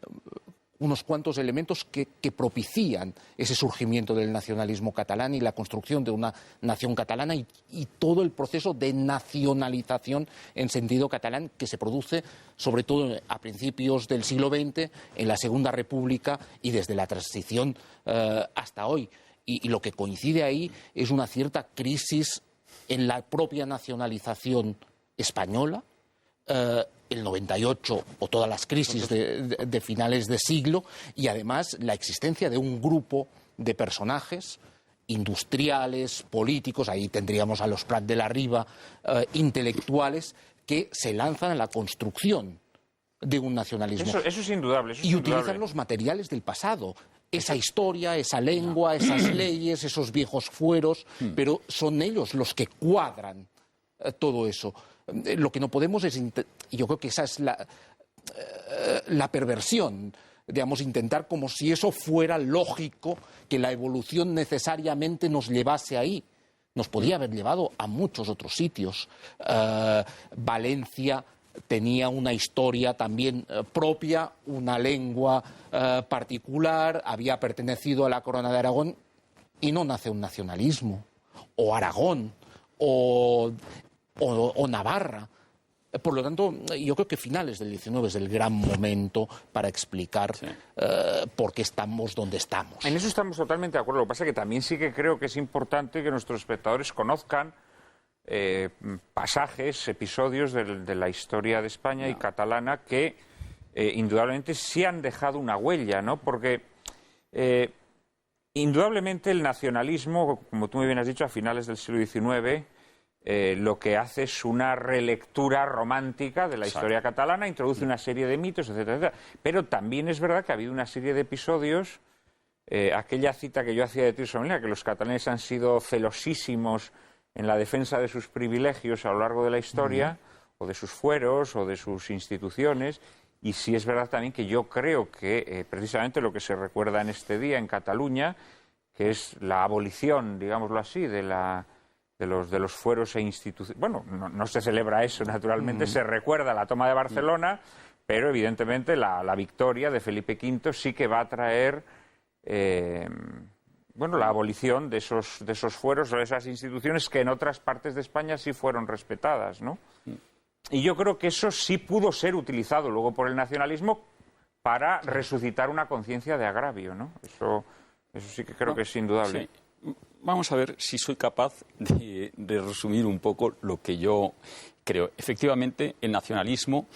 unos cuantos elementos que propician ese surgimiento del nacionalismo catalán y la construcción de una nación catalana y todo el proceso de nacionalización en sentido catalán que se produce sobre todo a principios del siglo XX, en la Segunda República y desde la transición hasta hoy. Y lo que coincide ahí es una cierta crisis en la propia nacionalización española, el 98 o todas las crisis de finales de siglo y además la existencia de un grupo de personajes industriales, políticos, ahí tendríamos a los Prat de la Riba, intelectuales, que se lanzan a la construcción de un nacionalismo. Eso es indudable. Y utilizan los materiales del pasado. Esa historia, esa lengua, esas leyes, esos viejos fueros, pero son ellos los que cuadran todo eso. Lo que no podemos es, y yo creo que esa es la perversión, digamos, intentar como si eso fuera lógico, que la evolución necesariamente nos llevase ahí. Nos podía haber llevado a muchos otros sitios. Valencia tenía una historia también propia, una lengua particular, había pertenecido a la corona de Aragón y no nace un nacionalismo. O Aragón, o Navarra. Por lo tanto, yo creo que finales del XIX es el gran momento para explicar por qué estamos donde estamos. En eso estamos totalmente de acuerdo. Lo que pasa es que también sí que creo que es importante que nuestros espectadores conozcan pasajes, episodios de la historia de España y catalana que indudablemente sí han dejado una huella, ¿no? Porque indudablemente el nacionalismo, como tú muy bien has dicho, a finales del siglo XIX... lo que hace es una relectura romántica de la historia catalana, introduce una serie de mitos, etcétera, etcétera. Pero también es verdad que ha habido una serie de episodios, aquella cita que yo hacía de Tirso Molina, que los catalanes han sido celosísimos en la defensa de sus privilegios a lo largo de la historia, o de sus fueros, o de sus instituciones, Y sí es verdad también que yo creo que precisamente lo que se recuerda en este día en Cataluña, que es la abolición, digámoslo así, de los fueros e instituciones. Bueno, no se celebra eso, naturalmente, se recuerda la toma de Barcelona, pero evidentemente la victoria de Felipe V sí que va a traer la abolición de esos fueros o de esas instituciones que en otras partes de España sí fueron respetadas, ¿no? Y yo creo que eso sí pudo ser utilizado luego por el nacionalismo para resucitar una conciencia de agravio, ¿no? Eso sí que creo que es indudable. Sí. Vamos a ver si soy capaz de resumir un poco lo que yo creo. Efectivamente, el nacionalismo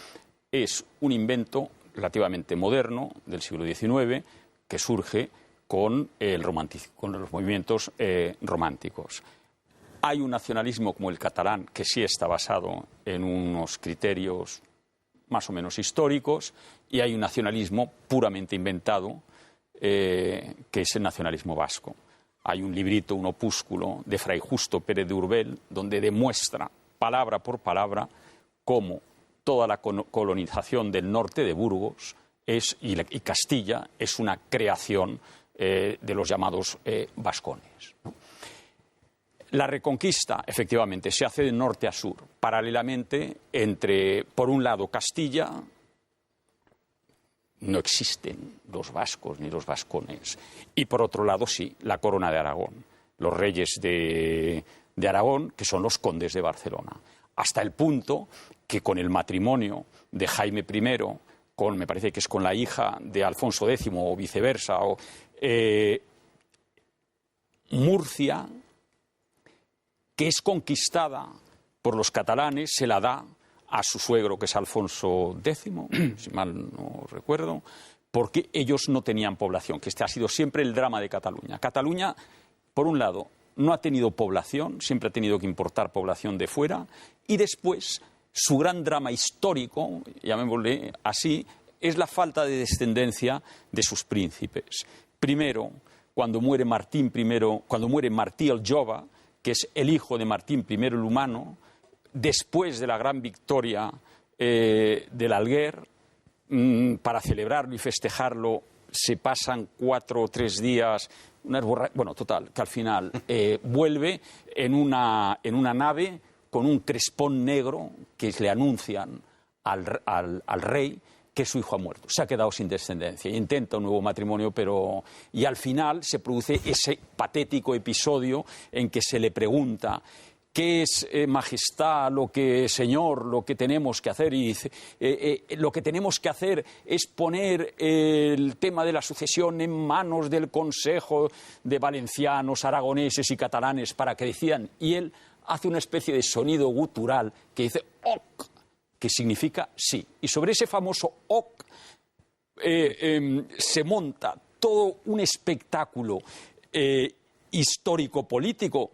es un invento relativamente moderno del siglo XIX que surge con los movimientos románticos. Hay un nacionalismo como el catalán que sí está basado en unos criterios más o menos históricos, y hay un nacionalismo puramente inventado que es el nacionalismo vasco. Hay un librito, un opúsculo de Fray Justo Pérez de Urbel donde demuestra palabra por palabra cómo toda la colonización del norte de Burgos y Castilla es una creación de los llamados vascones, ¿no? La reconquista, efectivamente, se hace de norte a sur, paralelamente entre, por un lado, Castilla. No existen los vascos ni los vascones. Y por otro lado, sí, la corona de Aragón, los reyes de Aragón, que son los condes de Barcelona. Hasta el punto que con el matrimonio de Jaime I, me parece que es con la hija de Alfonso X o viceversa, Murcia, que es conquistada por los catalanes, se la da a su suegro, que es Alfonso X, si mal no recuerdo, porque ellos no tenían población, que este ha sido siempre el drama de Cataluña. Cataluña, por un lado, no ha tenido población, siempre ha tenido que importar población de fuera, y después su gran drama histórico, llamémosle así, es la falta de descendencia de sus príncipes. Primero, cuando muere Martí el Jove, que es el hijo de Martín I el Humano, después de la gran victoria del Alguer, para celebrarlo y festejarlo se pasan 4 o 3 días, que al final vuelve en una nave con un crespón negro que le anuncian al rey que su hijo ha muerto, se ha quedado sin descendencia, intenta un nuevo matrimonio, y al final se produce ese patético episodio en que se le pregunta: ¿qué es, majestad, señor, lo que tenemos que hacer? Y dice, lo que tenemos que hacer es poner el tema de la sucesión en manos del Consejo de valencianos, aragoneses y catalanes para que decidan. Y él hace una especie de sonido gutural que dice «ok», que significa sí. Y sobre ese famoso «ok» se monta todo un espectáculo histórico-político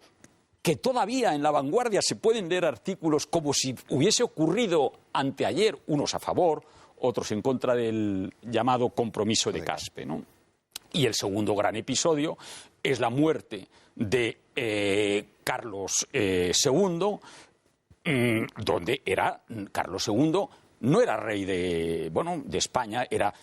que todavía en La Vanguardia se pueden leer artículos como si hubiese ocurrido anteayer, unos a favor, otros en contra del llamado compromiso de Caspe, ¿no? Y el segundo gran episodio es la muerte de Carlos II, donde Carlos II no era rey de España, era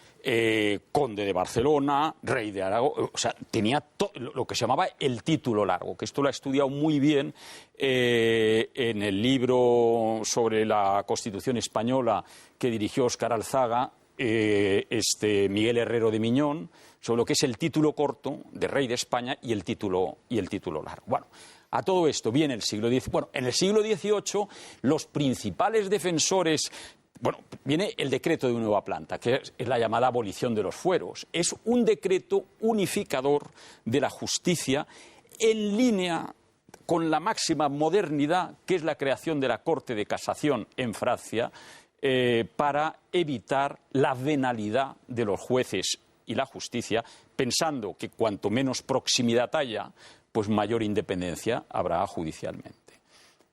conde de Barcelona, rey de Aragón, o sea, tenía lo que se llamaba el título largo, que esto lo ha estudiado muy bien en el libro sobre la Constitución española que dirigió Óscar Alzaga, Miguel Herrero de Miñón, sobre lo que es el título corto de rey de España y el título largo. Bueno, a todo esto viene el siglo XIX. Bueno, en el siglo XVIII los principales defensores... viene el decreto de Nueva Planta, que es la llamada abolición de los fueros. Es un decreto unificador de la justicia en línea con la máxima modernidad, que es la creación de la Corte de Casación en Francia, para evitar la venalidad de los jueces y la justicia, pensando que cuanto menos proximidad haya, pues mayor independencia habrá judicialmente.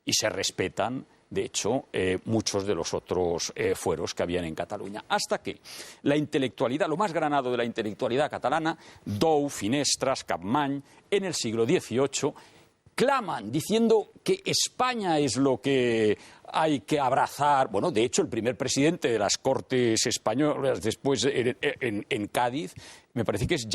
Y se respetan, de hecho, muchos de los otros fueros que habían en Cataluña. Hasta que la intelectualidad, lo más granado de la intelectualidad catalana, Dou, Finestras, Capmany, en el siglo XVIII, claman diciendo que España es lo que hay que abrazar. Bueno, de hecho, el primer presidente de las Cortes españolas después en Cádiz, me parece que es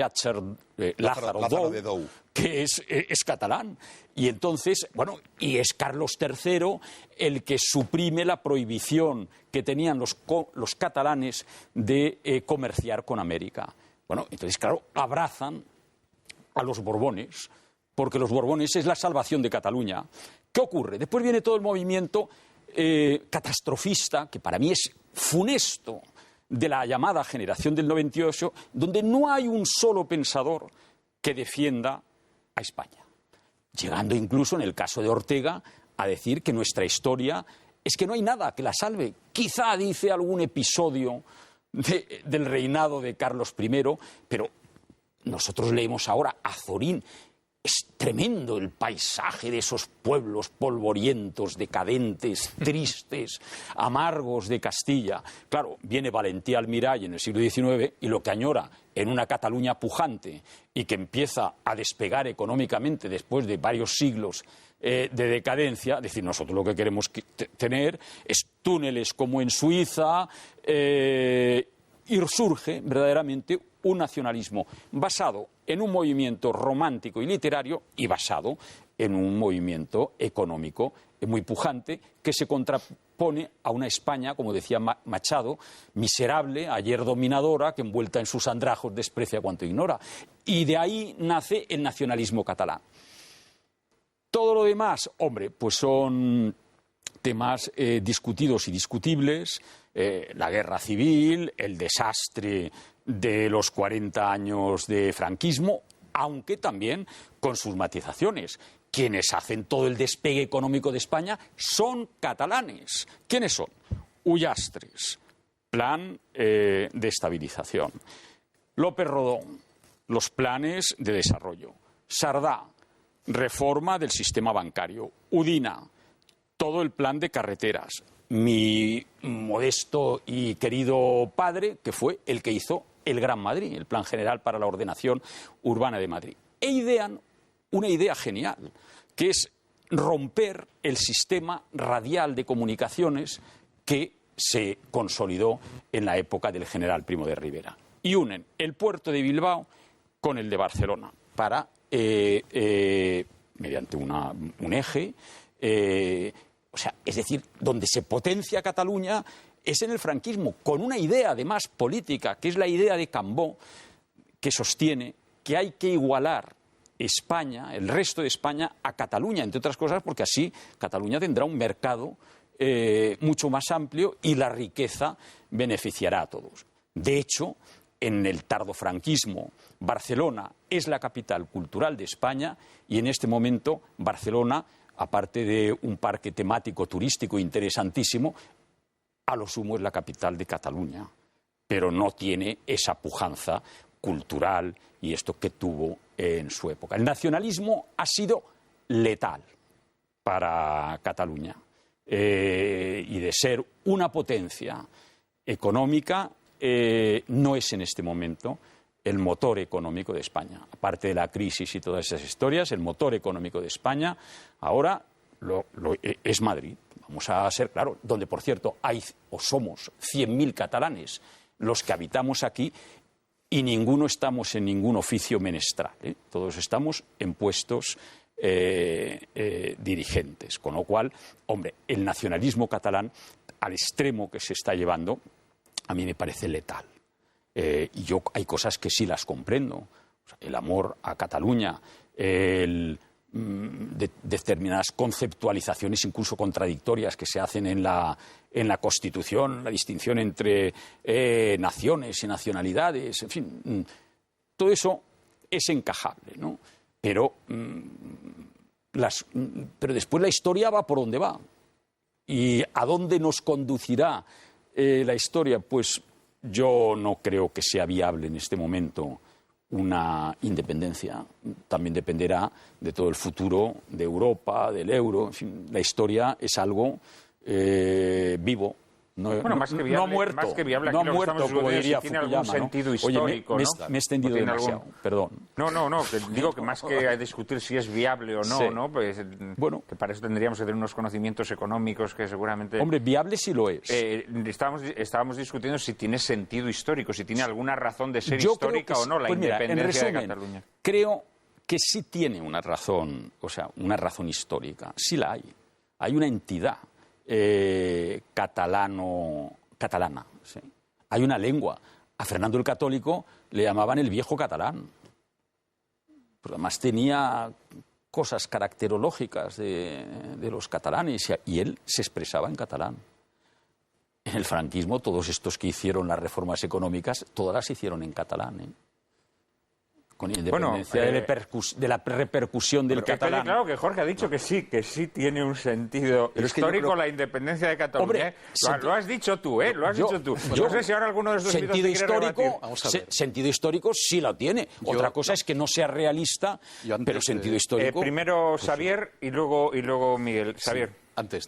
Lázaro Dou, que es catalán. Y entonces, bueno, y es Carlos III el que suprime la prohibición que tenían los catalanes de comerciar con América. Bueno, entonces, claro, abrazan a los Borbones, porque los Borbones es la salvación de Cataluña. ¿Qué ocurre? Después viene todo el movimiento catastrofista, que para mí es funesto, de la llamada generación del 98, donde no hay un solo pensador que defienda a España. Llegando incluso, en el caso de Ortega, a decir que nuestra historia es que no hay nada que la salve. Quizá dice algún episodio del reinado de Carlos I, pero nosotros leemos ahora a Zorín. Es tremendo el paisaje de esos pueblos polvorientos, decadentes, tristes, amargos de Castilla. Claro, viene Valentí Almirall en el siglo XIX y lo que añora en una Cataluña pujante y que empieza a despegar económicamente después de varios siglos de decadencia, es decir, nosotros lo que queremos tener es túneles como en Suiza, y surge verdaderamente un nacionalismo basado en un movimiento romántico y literario y basado en un movimiento económico muy pujante que se contrapone a una España, como decía Machado, miserable, ayer dominadora, que envuelta en sus andrajos desprecia cuanto ignora. Y de ahí nace el nacionalismo catalán. Todo lo demás, hombre, pues son temas discutidos y discutibles, la guerra civil, el desastre de los 40 años de franquismo, aunque también con sus matizaciones. Quienes hacen todo el despegue económico de España son catalanes. ¿Quiénes son? Ullastres, plan de estabilización. López Rodón, los planes de desarrollo. Sardá, reforma del sistema bancario. Udina, todo el plan de carreteras. Mi modesto y querido padre, que fue el que hizo el Gran Madrid, el Plan General para la Ordenación Urbana de Madrid. E idean una idea genial, que es romper el sistema radial de comunicaciones que se consolidó en la época del general Primo de Rivera. Y unen el puerto de Bilbao con el de Barcelona para, mediante un eje, o sea, es decir, donde se potencia Cataluña es en el franquismo, con una idea además política, que es la idea de Cambó, que sostiene que hay que igualar España, el resto de España, a Cataluña, entre otras cosas, porque así Cataluña tendrá un mercado mucho más amplio y la riqueza beneficiará a todos. De hecho, en el tardofranquismo, Barcelona es la capital cultural de España y en este momento Barcelona, aparte de un parque temático turístico interesantísimo, a lo sumo es la capital de Cataluña, pero no tiene esa pujanza cultural y esto que tuvo en su época. El nacionalismo ha sido letal para Cataluña y de ser una potencia económica no es en este momento el motor económico de España. Aparte de la crisis y todas esas historias, el motor económico de España ahora es Madrid. Vamos a ser claros, donde por cierto hay o somos 100.000 catalanes los que habitamos aquí y ninguno estamos en ningún oficio menestral, ¿eh? Todos estamos en puestos dirigentes, con lo cual, hombre, el nacionalismo catalán al extremo que se está llevando a mí me parece letal. Y yo hay cosas que sí las comprendo, o sea, el amor a Cataluña, determinadas conceptualizaciones incluso contradictorias que se hacen en la Constitución, la distinción entre naciones y nacionalidades, en fin, todo eso es encajable, ¿no? Pero después la historia va por donde va. ¿Y a dónde nos conducirá la historia? Pues yo no creo que sea viable en este momento una independencia. También dependerá de todo el futuro de Europa, del euro. En fin, la historia es algo vivo Bueno, más que viable, muerto, más que viable, no aquí lo que muerto, estamos como discutiendo es diría si tiene Fukuyama, algún sentido histórico, Oye, ¿no? me he extendido ¿Tiene demasiado, perdón. No, que digo que más que a discutir si es viable o no, Sí. ¿no? Pues, Bueno. que para eso tendríamos que tener unos conocimientos económicos que seguramente... Hombre, viable sí lo es. Estábamos discutiendo si tiene sentido histórico, si tiene alguna razón de ser Yo creo histórica que o no la pues mira, independencia en resumen, de Cataluña. Creo que sí tiene una razón, o sea, una razón histórica. Sí la hay. Hay una entidad catalana. ¿Sí? Hay una lengua. A Fernando el Católico le llamaban el viejo catalán. Pero además tenía cosas caracterológicas de los catalanes y él se expresaba en catalán. En el franquismo, todos estos que hicieron las reformas económicas, todas las hicieron en catalán, ¿eh? Con independencia de la repercusión del Pero catalán. claro que Jorge ha dicho que sí tiene un sentido Pero es que yo histórico creo- la independencia de Cataluña. Hombre, Lo has dicho tú, ¿eh? Lo has dicho tú. Yo- No sé si ahora alguno de estos sentido mitos te quiere histórico, rebatir. Vamos a ver. sentido histórico sí lo tiene. Otra cosa es que no sea realista, Yo antes pero de- sentido histórico. Primero Xavier y luego Miguel. Xavier. Antes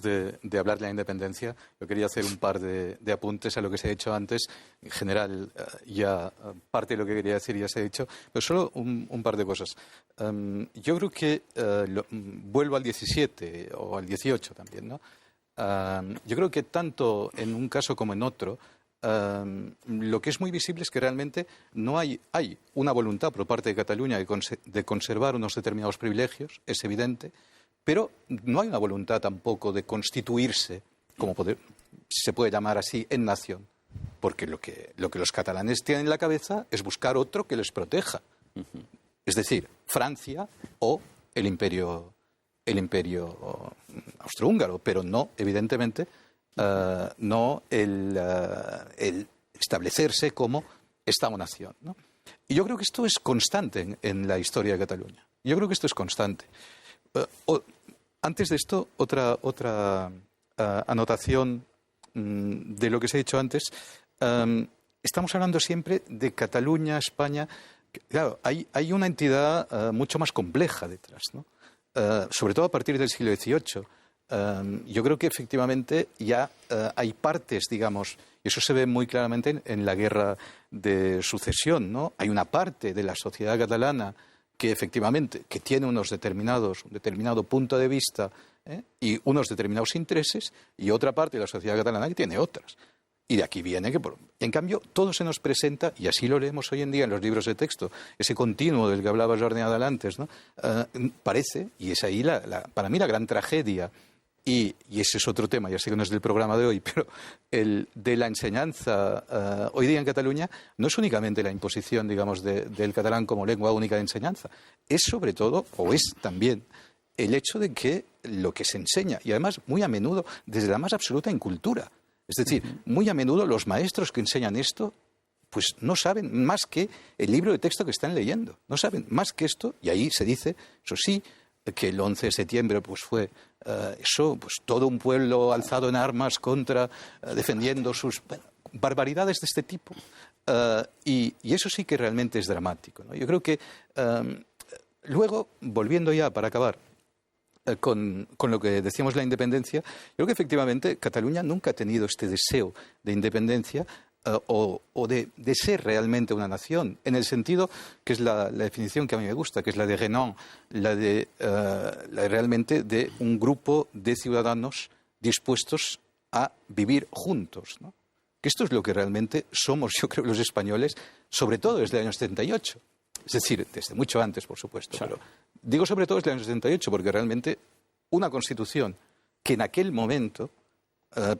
de hablar de la independencia, yo quería hacer un par de apuntes a lo que se ha dicho antes. En general, parte de lo que quería decir ya se ha dicho, pero solo un par de cosas. Yo creo que, vuelvo al 17 o al 18 también, ¿no? Yo creo que tanto en un caso como en otro, lo que es muy visible es que realmente no hay una voluntad por parte de Cataluña de conservar unos determinados privilegios, es evidente, pero no hay una voluntad tampoco de constituirse, si se puede llamar así, en nación. Porque lo que los catalanes tienen en la cabeza es buscar otro que les proteja. Es decir, Francia o el imperio austrohúngaro, pero no, evidentemente, no el establecerse como Estado-nación, ¿no? Y yo creo que esto es constante en la historia de Cataluña. Yo creo que esto es constante. Antes de esto, otra anotación de lo que se ha dicho antes. Estamos hablando siempre de Cataluña, España. Claro, hay una entidad mucho más compleja detrás, ¿no? Sobre todo a partir del siglo XVIII. Yo creo que efectivamente ya hay partes, digamos, y eso se ve muy claramente en la guerra de sucesión, ¿no? Hay una parte de la sociedad catalana que efectivamente que tiene un determinado punto de vista y unos determinados intereses, y otra parte de la sociedad catalana que tiene otras. Y de aquí viene que, en cambio, todo se nos presenta, y así lo leemos hoy en día en los libros de texto, ese continuo del que hablaba Jordi antes, ¿no? Parece, y es ahí para mí la gran tragedia, y ese es otro tema, ya sé que no es del programa de hoy, pero el de la enseñanza hoy día en Cataluña no es únicamente la imposición, digamos, del catalán como lengua única de enseñanza, es sobre todo, o es también, el hecho de que lo que se enseña, y además muy a menudo desde la más absoluta incultura, es decir, muy a menudo los maestros que enseñan esto pues no saben más que el libro de texto que están leyendo, no saben más que esto, y ahí se dice, eso sí, que el 11 de septiembre pues fue pues todo un pueblo alzado en armas defendiendo sus barbaridades de este tipo, y eso sí que realmente es dramático, ¿no? Yo creo que luego, volviendo ya para acabar con lo que decíamos la independencia, creo que efectivamente Cataluña nunca ha tenido este deseo de independencia o de ser realmente una nación, en el sentido que es la definición que a mí me gusta, que es la de Renan, la de realmente de un grupo de ciudadanos dispuestos a vivir juntos, ¿no? Que esto es lo que realmente somos, yo creo, los españoles, sobre todo desde el año 78. Es decir, desde mucho antes, por supuesto. Pero digo sobre todo desde el año 78 porque realmente una Constitución que en aquel momento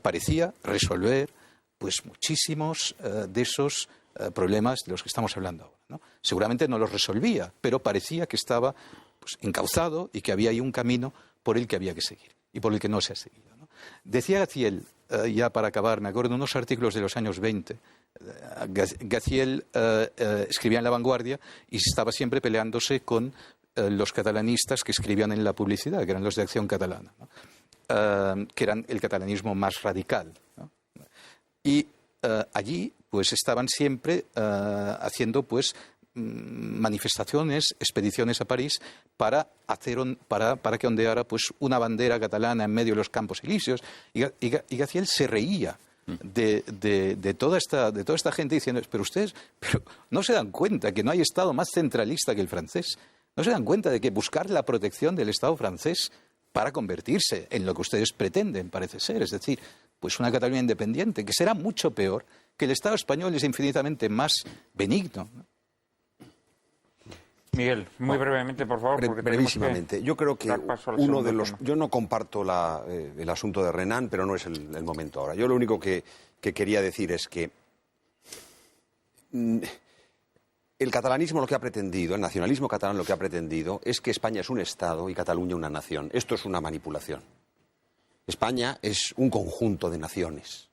parecía resolver pues muchísimos de esos problemas de los que estamos hablando ahora, ¿no? Seguramente no los resolvía, pero parecía que estaba pues encauzado y que había ahí un camino por el que había que seguir y por el que no se ha seguido, ¿no? Decía Gaziel, ya para acabar, me acuerdo de unos artículos de los años 20, Gaziel escribía en La Vanguardia y estaba siempre peleándose con los catalanistas que escribían en la publicidad, que eran los de Acción Catalana, ¿no? Que eran el catalanismo más radical, ¿no? Y allí pues estaban siempre haciendo pues manifestaciones, expediciones a París para que ondeara pues una bandera catalana en medio de los Campos Elíseos. Y Gaziel se reía de toda esta gente diciendo, pero ustedes no se dan cuenta que no hay Estado más centralista que el francés. No se dan cuenta de que buscar la protección del Estado francés para convertirse en lo que ustedes pretenden, parece ser, es decir, pues una Cataluña independiente, que será mucho peor, que el Estado español es infinitamente más benigno. Miguel, muy brevemente, por favor. Porque brevísimamente. Yo creo que yo no comparto el asunto de Renan, pero no es el momento ahora. Yo lo único que quería decir es que el catalanismo lo que ha pretendido, el nacionalismo catalán lo que ha pretendido es que España es un Estado y Cataluña una nación. Esto es una manipulación. España es un conjunto de naciones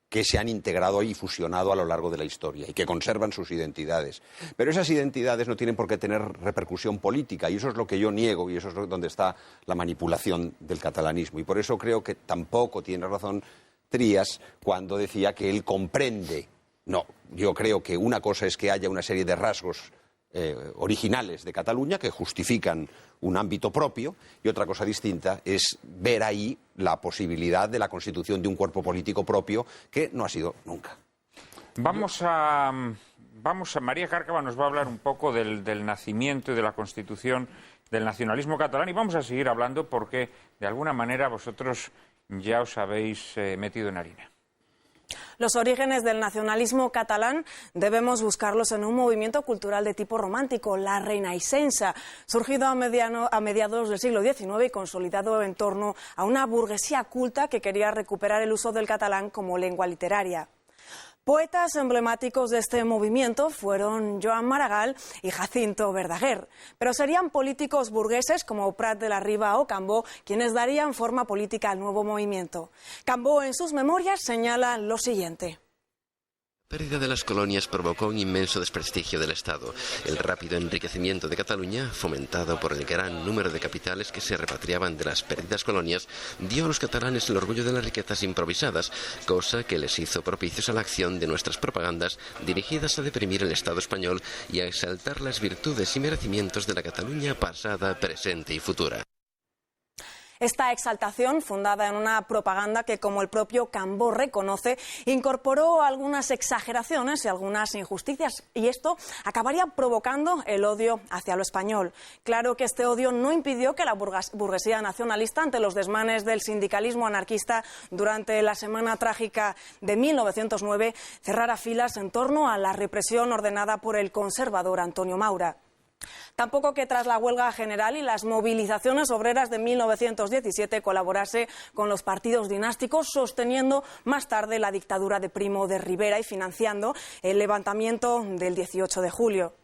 que se han integrado y fusionado a lo largo de la historia y que conservan sus identidades. Pero esas identidades no tienen por qué tener repercusión política y eso es lo que yo niego y eso es donde está la manipulación del catalanismo. Y por eso creo que tampoco tiene razón Trías cuando decía que él comprende. No, yo creo que una cosa es que haya una serie de rasgos originales de Cataluña que justifican un ámbito propio y otra cosa distinta es ver ahí la posibilidad de la constitución de un cuerpo político propio que no ha sido nunca. Vamos a María Cárcava nos va a hablar un poco del nacimiento y de la constitución del nacionalismo catalán y vamos a seguir hablando porque de alguna manera vosotros ya os habéis metido en harina. Los orígenes del nacionalismo catalán debemos buscarlos en un movimiento cultural de tipo romántico, la Renaixença, surgido a mediados del siglo XIX y consolidado en torno a una burguesía culta que quería recuperar el uso del catalán como lengua literaria. Poetas emblemáticos de este movimiento fueron Joan Maragall y Jacinto Verdaguer, pero serían políticos burgueses como Prat de la Riba o Cambó quienes darían forma política al nuevo movimiento. Cambó en sus memorias señala lo siguiente. La pérdida de las colonias provocó un inmenso desprestigio del Estado. El rápido enriquecimiento de Cataluña, fomentado por el gran número de capitales que se repatriaban de las perdidas colonias, dio a los catalanes el orgullo de las riquezas improvisadas, cosa que les hizo propicios a la acción de nuestras propagandas dirigidas a deprimir el Estado español y a exaltar las virtudes y merecimientos de la Cataluña pasada, presente y futura. Esta exaltación, fundada en una propaganda que, como el propio Cambó reconoce, incorporó algunas exageraciones y algunas injusticias, y esto acabaría provocando el odio hacia lo español. Claro que este odio no impidió que la burguesía nacionalista, ante los desmanes del sindicalismo anarquista durante la Semana Trágica de 1909, cerrara filas en torno a la represión ordenada por el conservador Antonio Maura. Tampoco que tras la huelga general y las movilizaciones obreras de 1917 colaborase con los partidos dinásticos, sosteniendo más tarde la dictadura de Primo de Rivera y financiando el levantamiento del 18 de julio.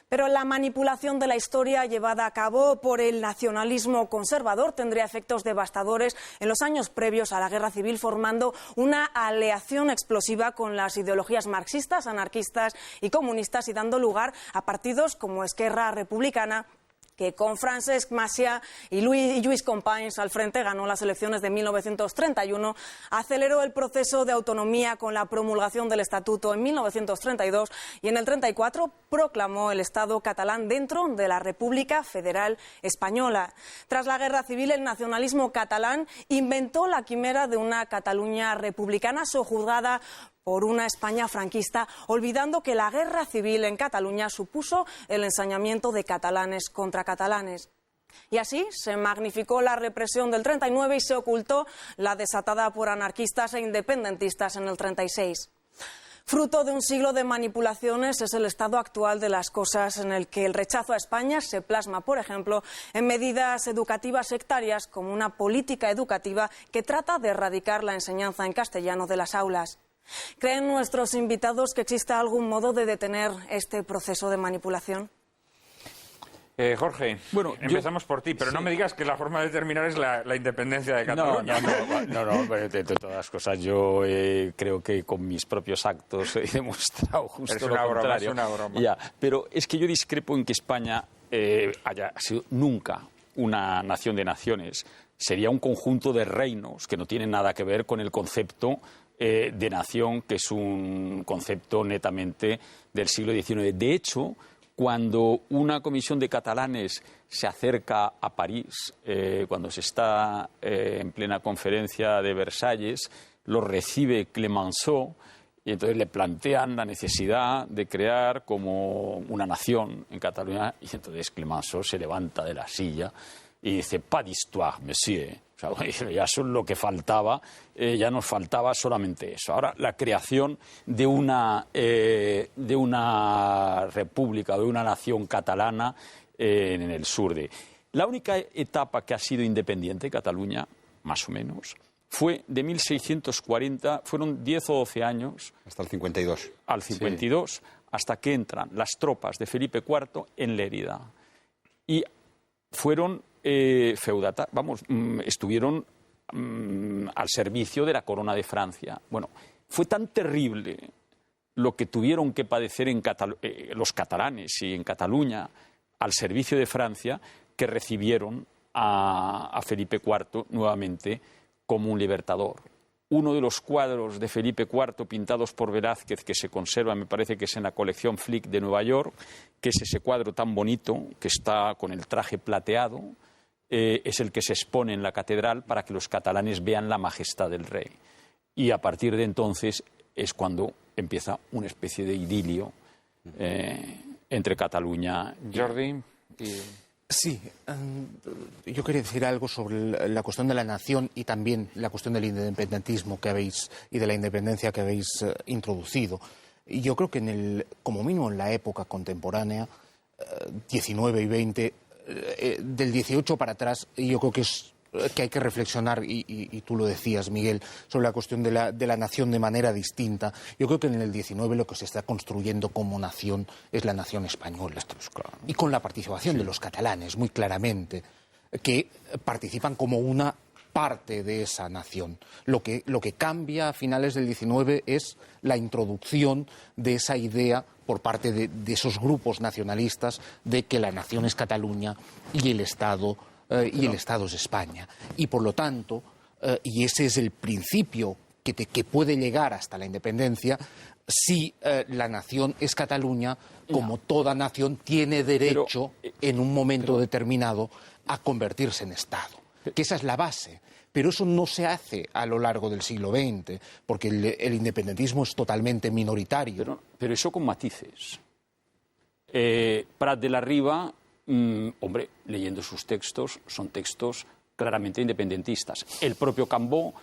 Pero la manipulación de la historia llevada a cabo por el nacionalismo conservador tendría efectos devastadores en los años previos a la Guerra Civil, formando una aleación explosiva con las ideologías marxistas, anarquistas y comunistas y dando lugar a partidos como Esquerra Republicana, que con Francesc Macià y Lluís Companys al frente ganó las elecciones de 1931, aceleró el proceso de autonomía con la promulgación del Estatuto en 1932 y en el 34 proclamó el Estado catalán dentro de la República Federal Española. Tras la Guerra Civil, el nacionalismo catalán inventó la quimera de una Cataluña republicana sojuzgada por una España franquista, olvidando que la guerra civil en Cataluña supuso el ensañamiento de catalanes contra catalanes. Y así se magnificó la represión del 39 y se ocultó la desatada por anarquistas e independentistas en el 36. Fruto de un siglo de manipulaciones es el estado actual de las cosas, en el que el rechazo a España se plasma, por ejemplo, en medidas educativas sectarias como una política educativa que trata de erradicar la enseñanza en castellano de las aulas. ¿Creen nuestros invitados que exista algún modo de detener este proceso de manipulación? Jorge, empezamos por ti, pero sí. No me digas que la forma de terminar es la independencia de Cataluña. No, de todas las cosas, yo creo que con mis propios actos he demostrado justo lo contrario. Es una broma. Ya, pero es que yo discrepo en que España haya sido nunca una nación de naciones. Sería un conjunto de reinos que no tienen nada que ver con el concepto de nación, que es un concepto netamente del siglo XIX. De hecho, cuando una comisión de catalanes se acerca a París, cuando se está en plena conferencia de Versalles, lo recibe Clemenceau y entonces le plantean la necesidad de crear como una nación en Cataluña, y entonces Clemenceau se levanta de la silla y dice, pas d'histoire, monsieur. O sea, ya eso es lo que faltaba, ya nos faltaba solamente eso. Ahora, la creación de una república, de una nación catalana en el sur de... La única etapa que ha sido independiente, Cataluña, más o menos, fue de 1640, fueron 10 o 12 años. Hasta el 52. Al 52, sí. Hasta que entran las tropas de Felipe IV en Lérida. Y fueron estuvieron al servicio de la corona de Francia. Bueno, fue tan terrible lo que tuvieron que padecer los catalanes y en Cataluña al servicio de Francia, que recibieron a Felipe IV nuevamente como un libertador. Uno de los cuadros de Felipe IV pintados por Velázquez, que se conserva, me parece que es en la colección Flick de Nueva York, que es ese cuadro tan bonito, que está con el traje plateado, es el que se expone en la catedral para que los catalanes vean la majestad del rey. Y a partir de entonces es cuando empieza una especie de idilio entre Cataluña y... Jordi. Sí, yo quería decir algo sobre la cuestión de la nación y también la cuestión del independentismo y de la independencia que habéis introducido. Y yo creo que como mínimo en la época contemporánea, 19 y 20, del 18 para atrás, yo creo que hay que reflexionar, y tú lo decías, Miguel, sobre la cuestión de la nación de manera distinta. Yo creo que en el 19 lo que se está construyendo como nación es la nación española. Y con la participación de los catalanes, muy claramente, que participan como una parte de esa nación. Lo que cambia a finales del 19 es la introducción de esa idea por parte de esos grupos nacionalistas de que la nación es Cataluña y el Estado es España. Y por lo tanto, y ese es el principio que puede llegar hasta la independencia, si la nación es Cataluña, como toda nación tiene derecho en un momento determinado a convertirse en Estado. Que esa es la base. Pero eso no se hace a lo largo del siglo XX, porque el independentismo es totalmente minoritario. Pero eso con matices. Prat de la Riba, hombre, leyendo sus textos, son textos claramente independentistas. El propio Cambó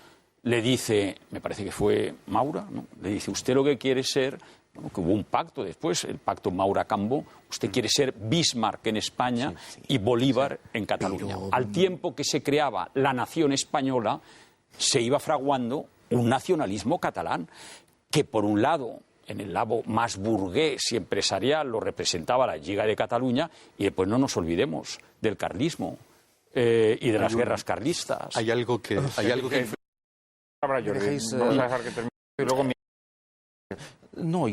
le dice, me parece que fue Maura, ¿no? Le dice, usted lo que quiere ser, bueno, que hubo un pacto después, el pacto Maura-Cambó, usted quiere ser Bismarck en España y Bolívar en Cataluña. Pero... Al tiempo que se creaba la nación española, se iba fraguando un nacionalismo catalán, que por un lado, en el lado más burgués y empresarial, lo representaba la Lliga de Cataluña, y después no nos olvidemos del carlismo y de las guerras carlistas. Hay algo que... Vamos a dejar que termine y luego... No,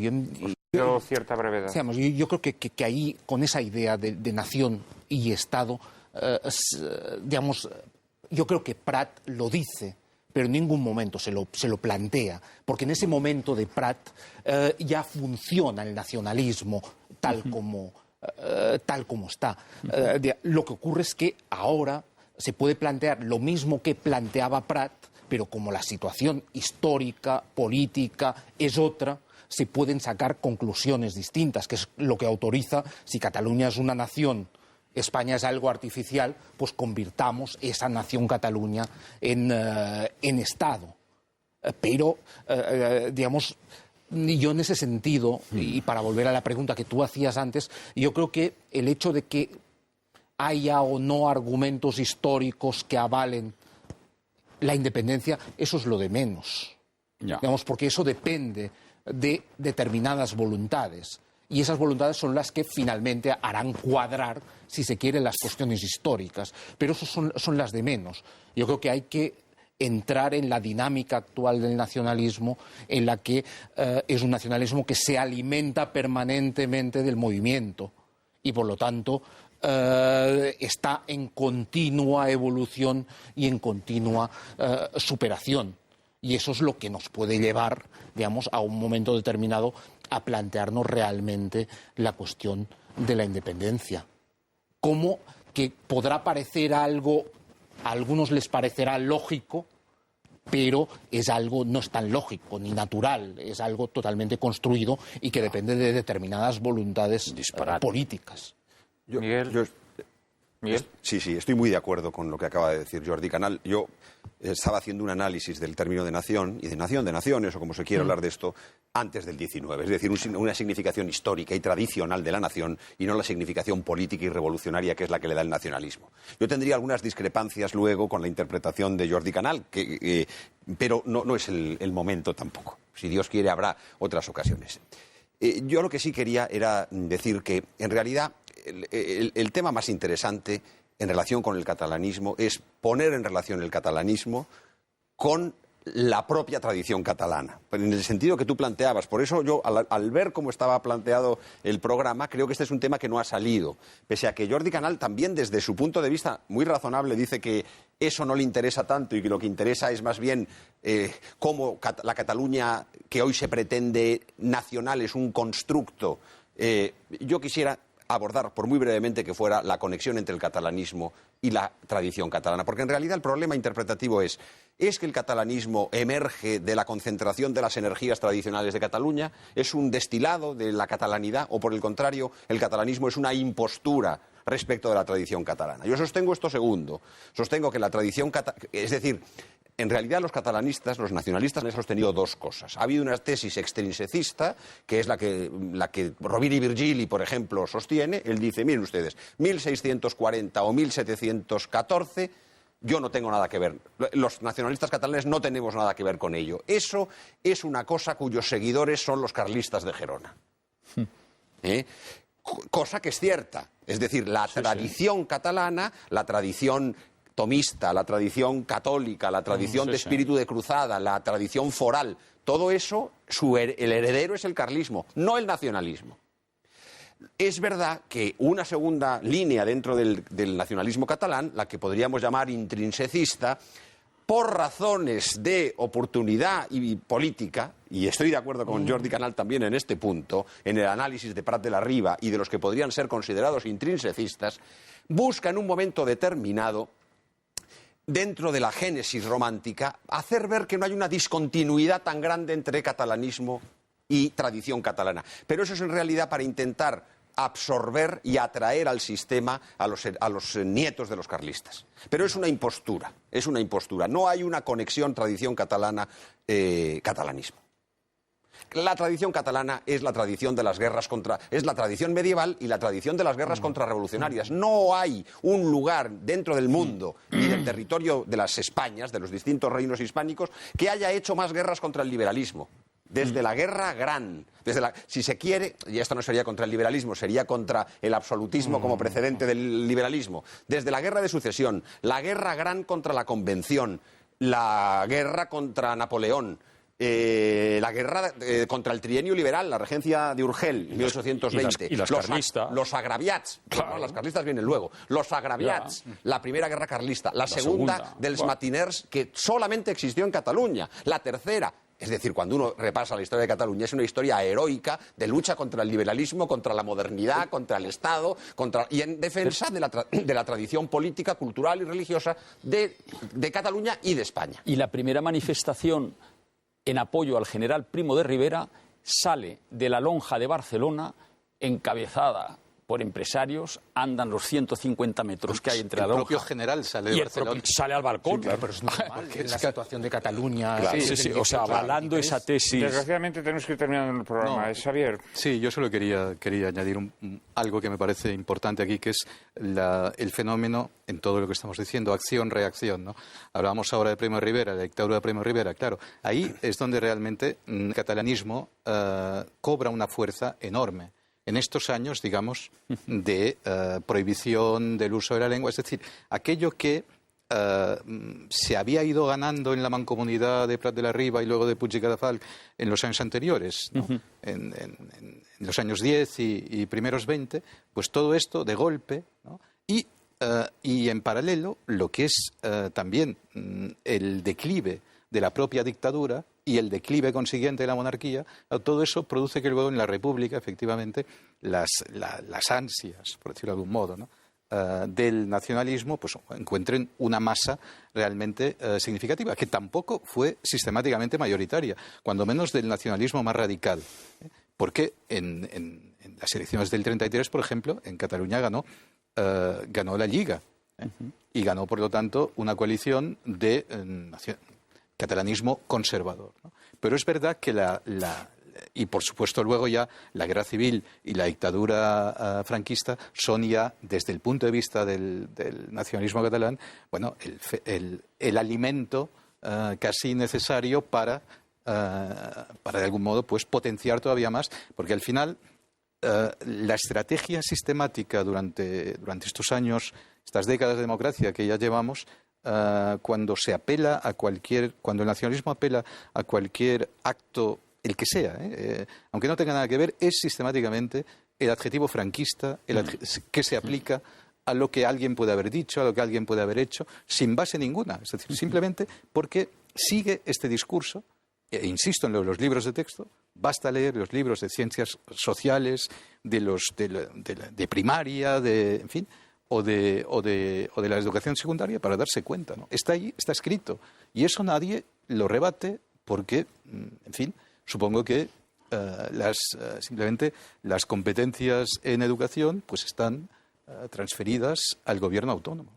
cierta brevedad. Digamos, yo creo que ahí, con esa idea de nación y Estado, digamos, yo creo que Prat lo dice, pero en ningún momento se lo plantea, porque en ese momento de Prat ya funciona el nacionalismo tal como está. Lo que ocurre es que ahora se puede plantear lo mismo que planteaba Prat, pero como la situación histórica, política es otra, se pueden sacar conclusiones distintas, que es lo que autoriza, si Cataluña es una nación, España es algo artificial, pues convirtamos esa nación Cataluña en Estado. Pero, digamos, yo en ese sentido, y para volver a la pregunta que tú hacías antes, yo creo que el hecho de que haya o no argumentos históricos que avalen la independencia, eso es lo de menos. Digamos, porque eso depende de determinadas voluntades. Y esas voluntades son las que finalmente harán cuadrar, si se quiere, las cuestiones históricas. Pero eso son las de menos. Yo creo que hay que entrar en la dinámica actual del nacionalismo, en la que es un nacionalismo que se alimenta permanentemente del movimiento y, por lo tanto, está en continua evolución y en continua superación. Y eso es lo que nos puede llevar, digamos, a un momento determinado a plantearnos realmente la cuestión de la independencia. Como que podrá parecer algo, a algunos les parecerá lógico, pero es algo, no es tan lógico ni natural, es algo totalmente construido y que depende de determinadas voluntades políticas. Miguel. Sí, estoy muy de acuerdo con lo que acaba de decir Jordi Canal. Yo estaba haciendo un análisis del término de nación y de nación de naciones, o como se quiera hablar de esto, antes del 19. Es decir, una significación histórica y tradicional de la nación y no la significación política y revolucionaria que es la que le da el nacionalismo. Yo tendría algunas discrepancias luego con la interpretación de Jordi Canal, pero no es el momento tampoco. Si Dios quiere, habrá otras ocasiones. Yo lo que sí quería era decir que, en realidad, el tema más interesante en relación con el catalanismo es poner en relación el catalanismo con la propia tradición catalana, en el sentido que tú planteabas. Por eso yo, al ver cómo estaba planteado el programa, creo que este es un tema que no ha salido. Pese a que Jordi Canal también, desde su punto de vista muy razonable, dice que eso no le interesa tanto y que lo que interesa es más bien cómo la Cataluña que hoy se pretende nacional es un constructo. Yo quisiera abordar, por muy brevemente que fuera, la conexión entre el catalanismo y la tradición catalana. Porque en realidad el problema interpretativo es que el catalanismo emerge de la concentración de las energías tradicionales de Cataluña, es un destilado de la catalanidad, o por el contrario, el catalanismo es una impostura respecto de la tradición catalana. Yo sostengo esto segundo. Sostengo que la tradición catalana, es decir, en realidad los catalanistas, los nacionalistas, han sostenido dos cosas. Ha habido una tesis extrinsecista, que es la que Rovira Virgili, por ejemplo, sostiene. Él dice, miren ustedes, 1640 o 1714, yo no tengo nada que ver. Los nacionalistas catalanes no tenemos nada que ver con ello. Eso es una cosa cuyos seguidores son los carlistas de Gerona. Cosa que es cierta. Es decir, la tradición catalana, la tradición tomista, la tradición católica, la tradición de espíritu de cruzada, la tradición foral, todo eso, el heredero es el carlismo, no el nacionalismo. Es verdad que una segunda línea dentro del nacionalismo catalán, la que podríamos llamar intrinsecista, por razones de oportunidad y política, y estoy de acuerdo con Jordi Canal también en este punto, en el análisis de Prat de la Riba y de los que podrían ser considerados intrinsecistas, busca en un momento determinado, dentro de la génesis romántica, hacer ver que no hay una discontinuidad tan grande entre catalanismo y tradición catalana. Pero eso es en realidad para intentar absorber y atraer al sistema a los nietos de los carlistas. Pero es una impostura, es una impostura. No hay una conexión tradición catalana-catalanismo. La tradición catalana es la tradición de las guerras es la tradición medieval y la tradición de las guerras contrarrevolucionarias. No hay un lugar dentro del mundo y del territorio de las Españas, de los distintos reinos hispánicos, que haya hecho más guerras contra el liberalismo. Desde la Guerra Gran, si se quiere, y esto no sería contra el liberalismo, sería contra el absolutismo como precedente del liberalismo, desde la Guerra de Sucesión, la Guerra Gran contra la Convención, la guerra contra Napoleón, la guerra contra el trienio liberal, la regencia de Urgel, 1820. Y las carlistas. Los agraviats. Claro. No, las carlistas vienen luego. Los agraviats, la primera guerra carlista. La segunda dels matiners, que solamente existió en Cataluña. La tercera. Es decir, cuando uno repasa la historia de Cataluña, es una historia heroica de lucha contra el liberalismo, contra la modernidad, contra el Estado, y en defensa de la tradición política, cultural y religiosa de Cataluña y de España. Y la primera manifestación en apoyo al general Primo de Rivera sale de la lonja de Barcelona, encabezada por empresarios, andan los 150 metros que hay entre la lonja. El propio general sale de Barcelona. Sale al balcón. Sí, claro, pero es normal, en la situación de Cataluña. Claro, sí, o sea, avalando esa tesis. Desgraciadamente tenemos que ir terminando el programa. Xavier. Sí, yo solo quería añadir algo que me parece importante aquí, que es el fenómeno, en todo lo que estamos diciendo, acción-reacción, ¿no? Hablábamos ahora de Primo de Rivera, la dictadura de Primo de Rivera, claro. Ahí es donde realmente el catalanismo cobra una fuerza enorme. En estos años, digamos, de prohibición del uso de la lengua, es decir, aquello que se había ido ganando en la mancomunidad de Prat de la Riba y luego de Puig i Cadafalch en los años anteriores, ¿no? en los años 10 y primeros 20, pues todo esto de golpe, ¿no? Y en paralelo lo que es también el declive de la propia dictadura y el declive consiguiente de la monarquía, todo eso produce que luego en la República, efectivamente, las ansias, por decirlo de algún modo, ¿no?, del nacionalismo, pues encuentren una masa realmente significativa, que tampoco fue sistemáticamente mayoritaria, cuando menos del nacionalismo más radical. Porque en las elecciones del 33, por ejemplo, en Cataluña ganó la Lliga, y ganó, por lo tanto, una coalición de catalanismo conservador, ¿no? Pero es verdad que y por supuesto luego ya la guerra civil y la dictadura franquista son ya, desde el punto de vista del nacionalismo catalán, bueno, el alimento casi necesario para de algún modo pues potenciar todavía más, porque al final la estrategia sistemática durante estos años, estas décadas de democracia que ya llevamos, cuando el nacionalismo apela a cualquier acto, el que sea, aunque no tenga nada que ver, es sistemáticamente el adjetivo franquista que se aplica a lo que alguien puede haber dicho, a lo que alguien puede haber hecho, sin base ninguna. Es decir, simplemente porque sigue este discurso. Insisto en los libros de texto, basta leer los libros de ciencias sociales, de primaria, en fin, o de la educación secundaria para darse cuenta, ¿no? Está ahí, está escrito. Y eso nadie lo rebate porque, en fin, supongo que simplemente las competencias en educación pues están transferidas al gobierno autónomo.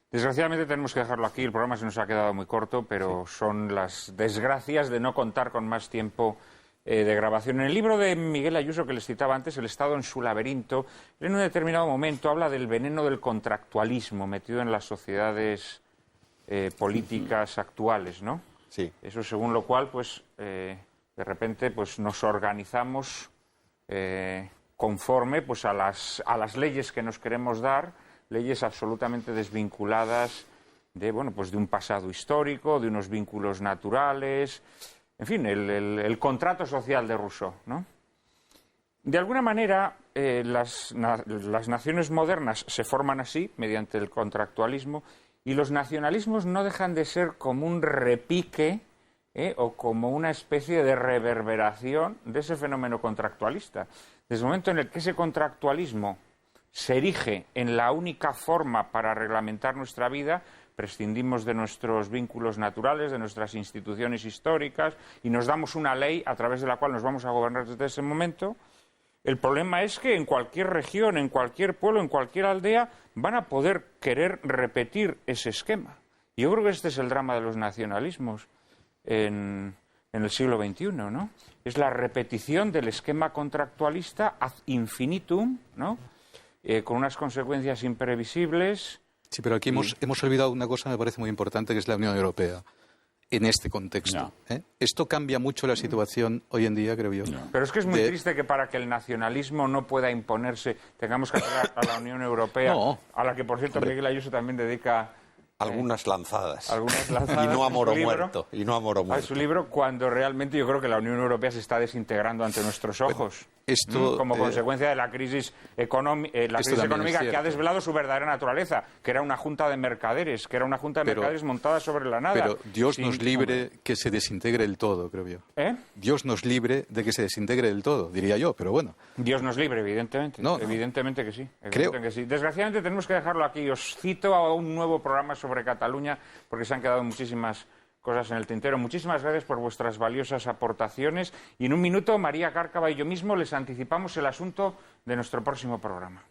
Desgraciadamente tenemos que dejarlo aquí, el programa se nos ha quedado muy corto, pero son las desgracias de no contar con más tiempo de grabación. En el libro de Miguel Ayuso que les citaba antes, El Estado en su laberinto, en un determinado momento habla del veneno del contractualismo metido en las sociedades políticas actuales, ¿no? Sí. Eso según lo cual, pues, de repente, pues nos organizamos conforme, pues, a las leyes que nos queremos dar, leyes absolutamente desvinculadas de un pasado histórico, de unos vínculos naturales, en fin, el contrato social de Rousseau, ¿no? De alguna manera, las naciones modernas se forman así, mediante el contractualismo, y los nacionalismos no dejan de ser como un repique o como una especie de reverberación de ese fenómeno contractualista. Desde el momento en el que ese contractualismo se erige en la única forma para reglamentar nuestra vida, prescindimos de nuestros vínculos naturales, de nuestras instituciones históricas, y nos damos una ley a través de la cual nos vamos a gobernar desde ese momento. El problema es que en cualquier región, en cualquier pueblo, en cualquier aldea, van a poder querer repetir ese esquema. Y yo creo que este es el drama de los nacionalismos en el siglo XXI, ¿no? Es la repetición del esquema contractualista ad infinitum, ¿no? Con unas consecuencias imprevisibles. Sí, pero aquí hemos olvidado una cosa que me parece muy importante, que es la Unión Europea, en este contexto. No. Esto cambia mucho la situación hoy en día, creo yo. No. Pero es que es muy triste que para que el nacionalismo no pueda imponerse tengamos que apelar a la Unión Europea, a la que, por cierto, Miguel Ayuso también dedica algunas lanzadas. Y no a moro muerto. A su libro, cuando realmente yo creo que la Unión Europea se está desintegrando ante nuestros ojos. Como consecuencia de la crisis económica que ha desvelado su verdadera naturaleza, que era una junta de mercaderes, mercaderes montada sobre la nada. Pero Dios nos libre que se desintegre del todo, creo yo. Dios nos libre de que se desintegre del todo, diría yo, pero bueno. Dios nos libre, evidentemente. No. Evidentemente que sí. Creo que sí. Desgraciadamente tenemos que dejarlo aquí. Os cito a un nuevo programa sobre Cataluña, porque se han quedado muchísimas cosas en el tintero. Muchísimas gracias por vuestras valiosas aportaciones. Y en un minuto, María Cárcava y yo mismo les anticipamos el asunto de nuestro próximo programa.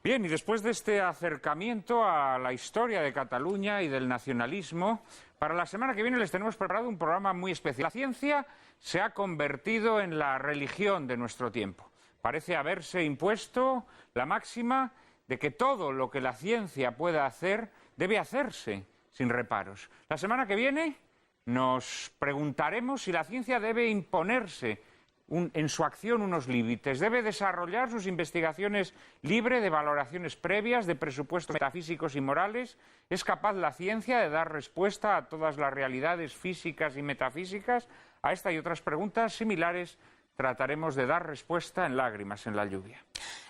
Bien, y después de este acercamiento a la historia de Cataluña y del nacionalismo, para la semana que viene les tenemos preparado un programa muy especial. La ciencia se ha convertido en la religión de nuestro tiempo. Parece haberse impuesto la máxima de que todo lo que la ciencia pueda hacer debe hacerse sin reparos. La semana que viene nos preguntaremos si la ciencia debe imponerse en su acción unos límites, debe desarrollar sus investigaciones libre de valoraciones previas, de presupuestos metafísicos y morales. ¿Es capaz la ciencia de dar respuesta a todas las realidades físicas y metafísicas? A esta y otras preguntas similares trataremos de dar respuesta en Lágrimas en la lluvia.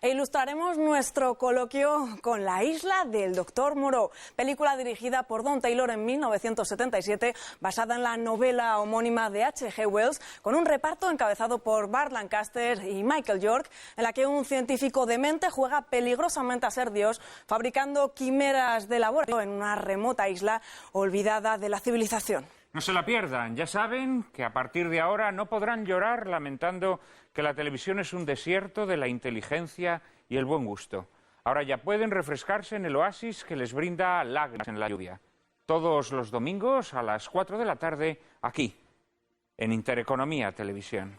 E ilustraremos nuestro coloquio con La isla del Dr. Moreau, película dirigida por Don Taylor en 1977, basada en la novela homónima de H.G. Wells, con un reparto encabezado por Burt Lancaster y Michael York, en la que un científico demente juega peligrosamente a ser Dios, fabricando quimeras de laboratorio en una remota isla olvidada de la civilización. No se la pierdan, ya saben que a partir de ahora no podrán llorar lamentando que la televisión es un desierto de la inteligencia y el buen gusto. Ahora ya pueden refrescarse en el oasis que les brinda Lágrimas en la lluvia. Todos los domingos a las 4 de la tarde, aquí, en Intereconomía Televisión.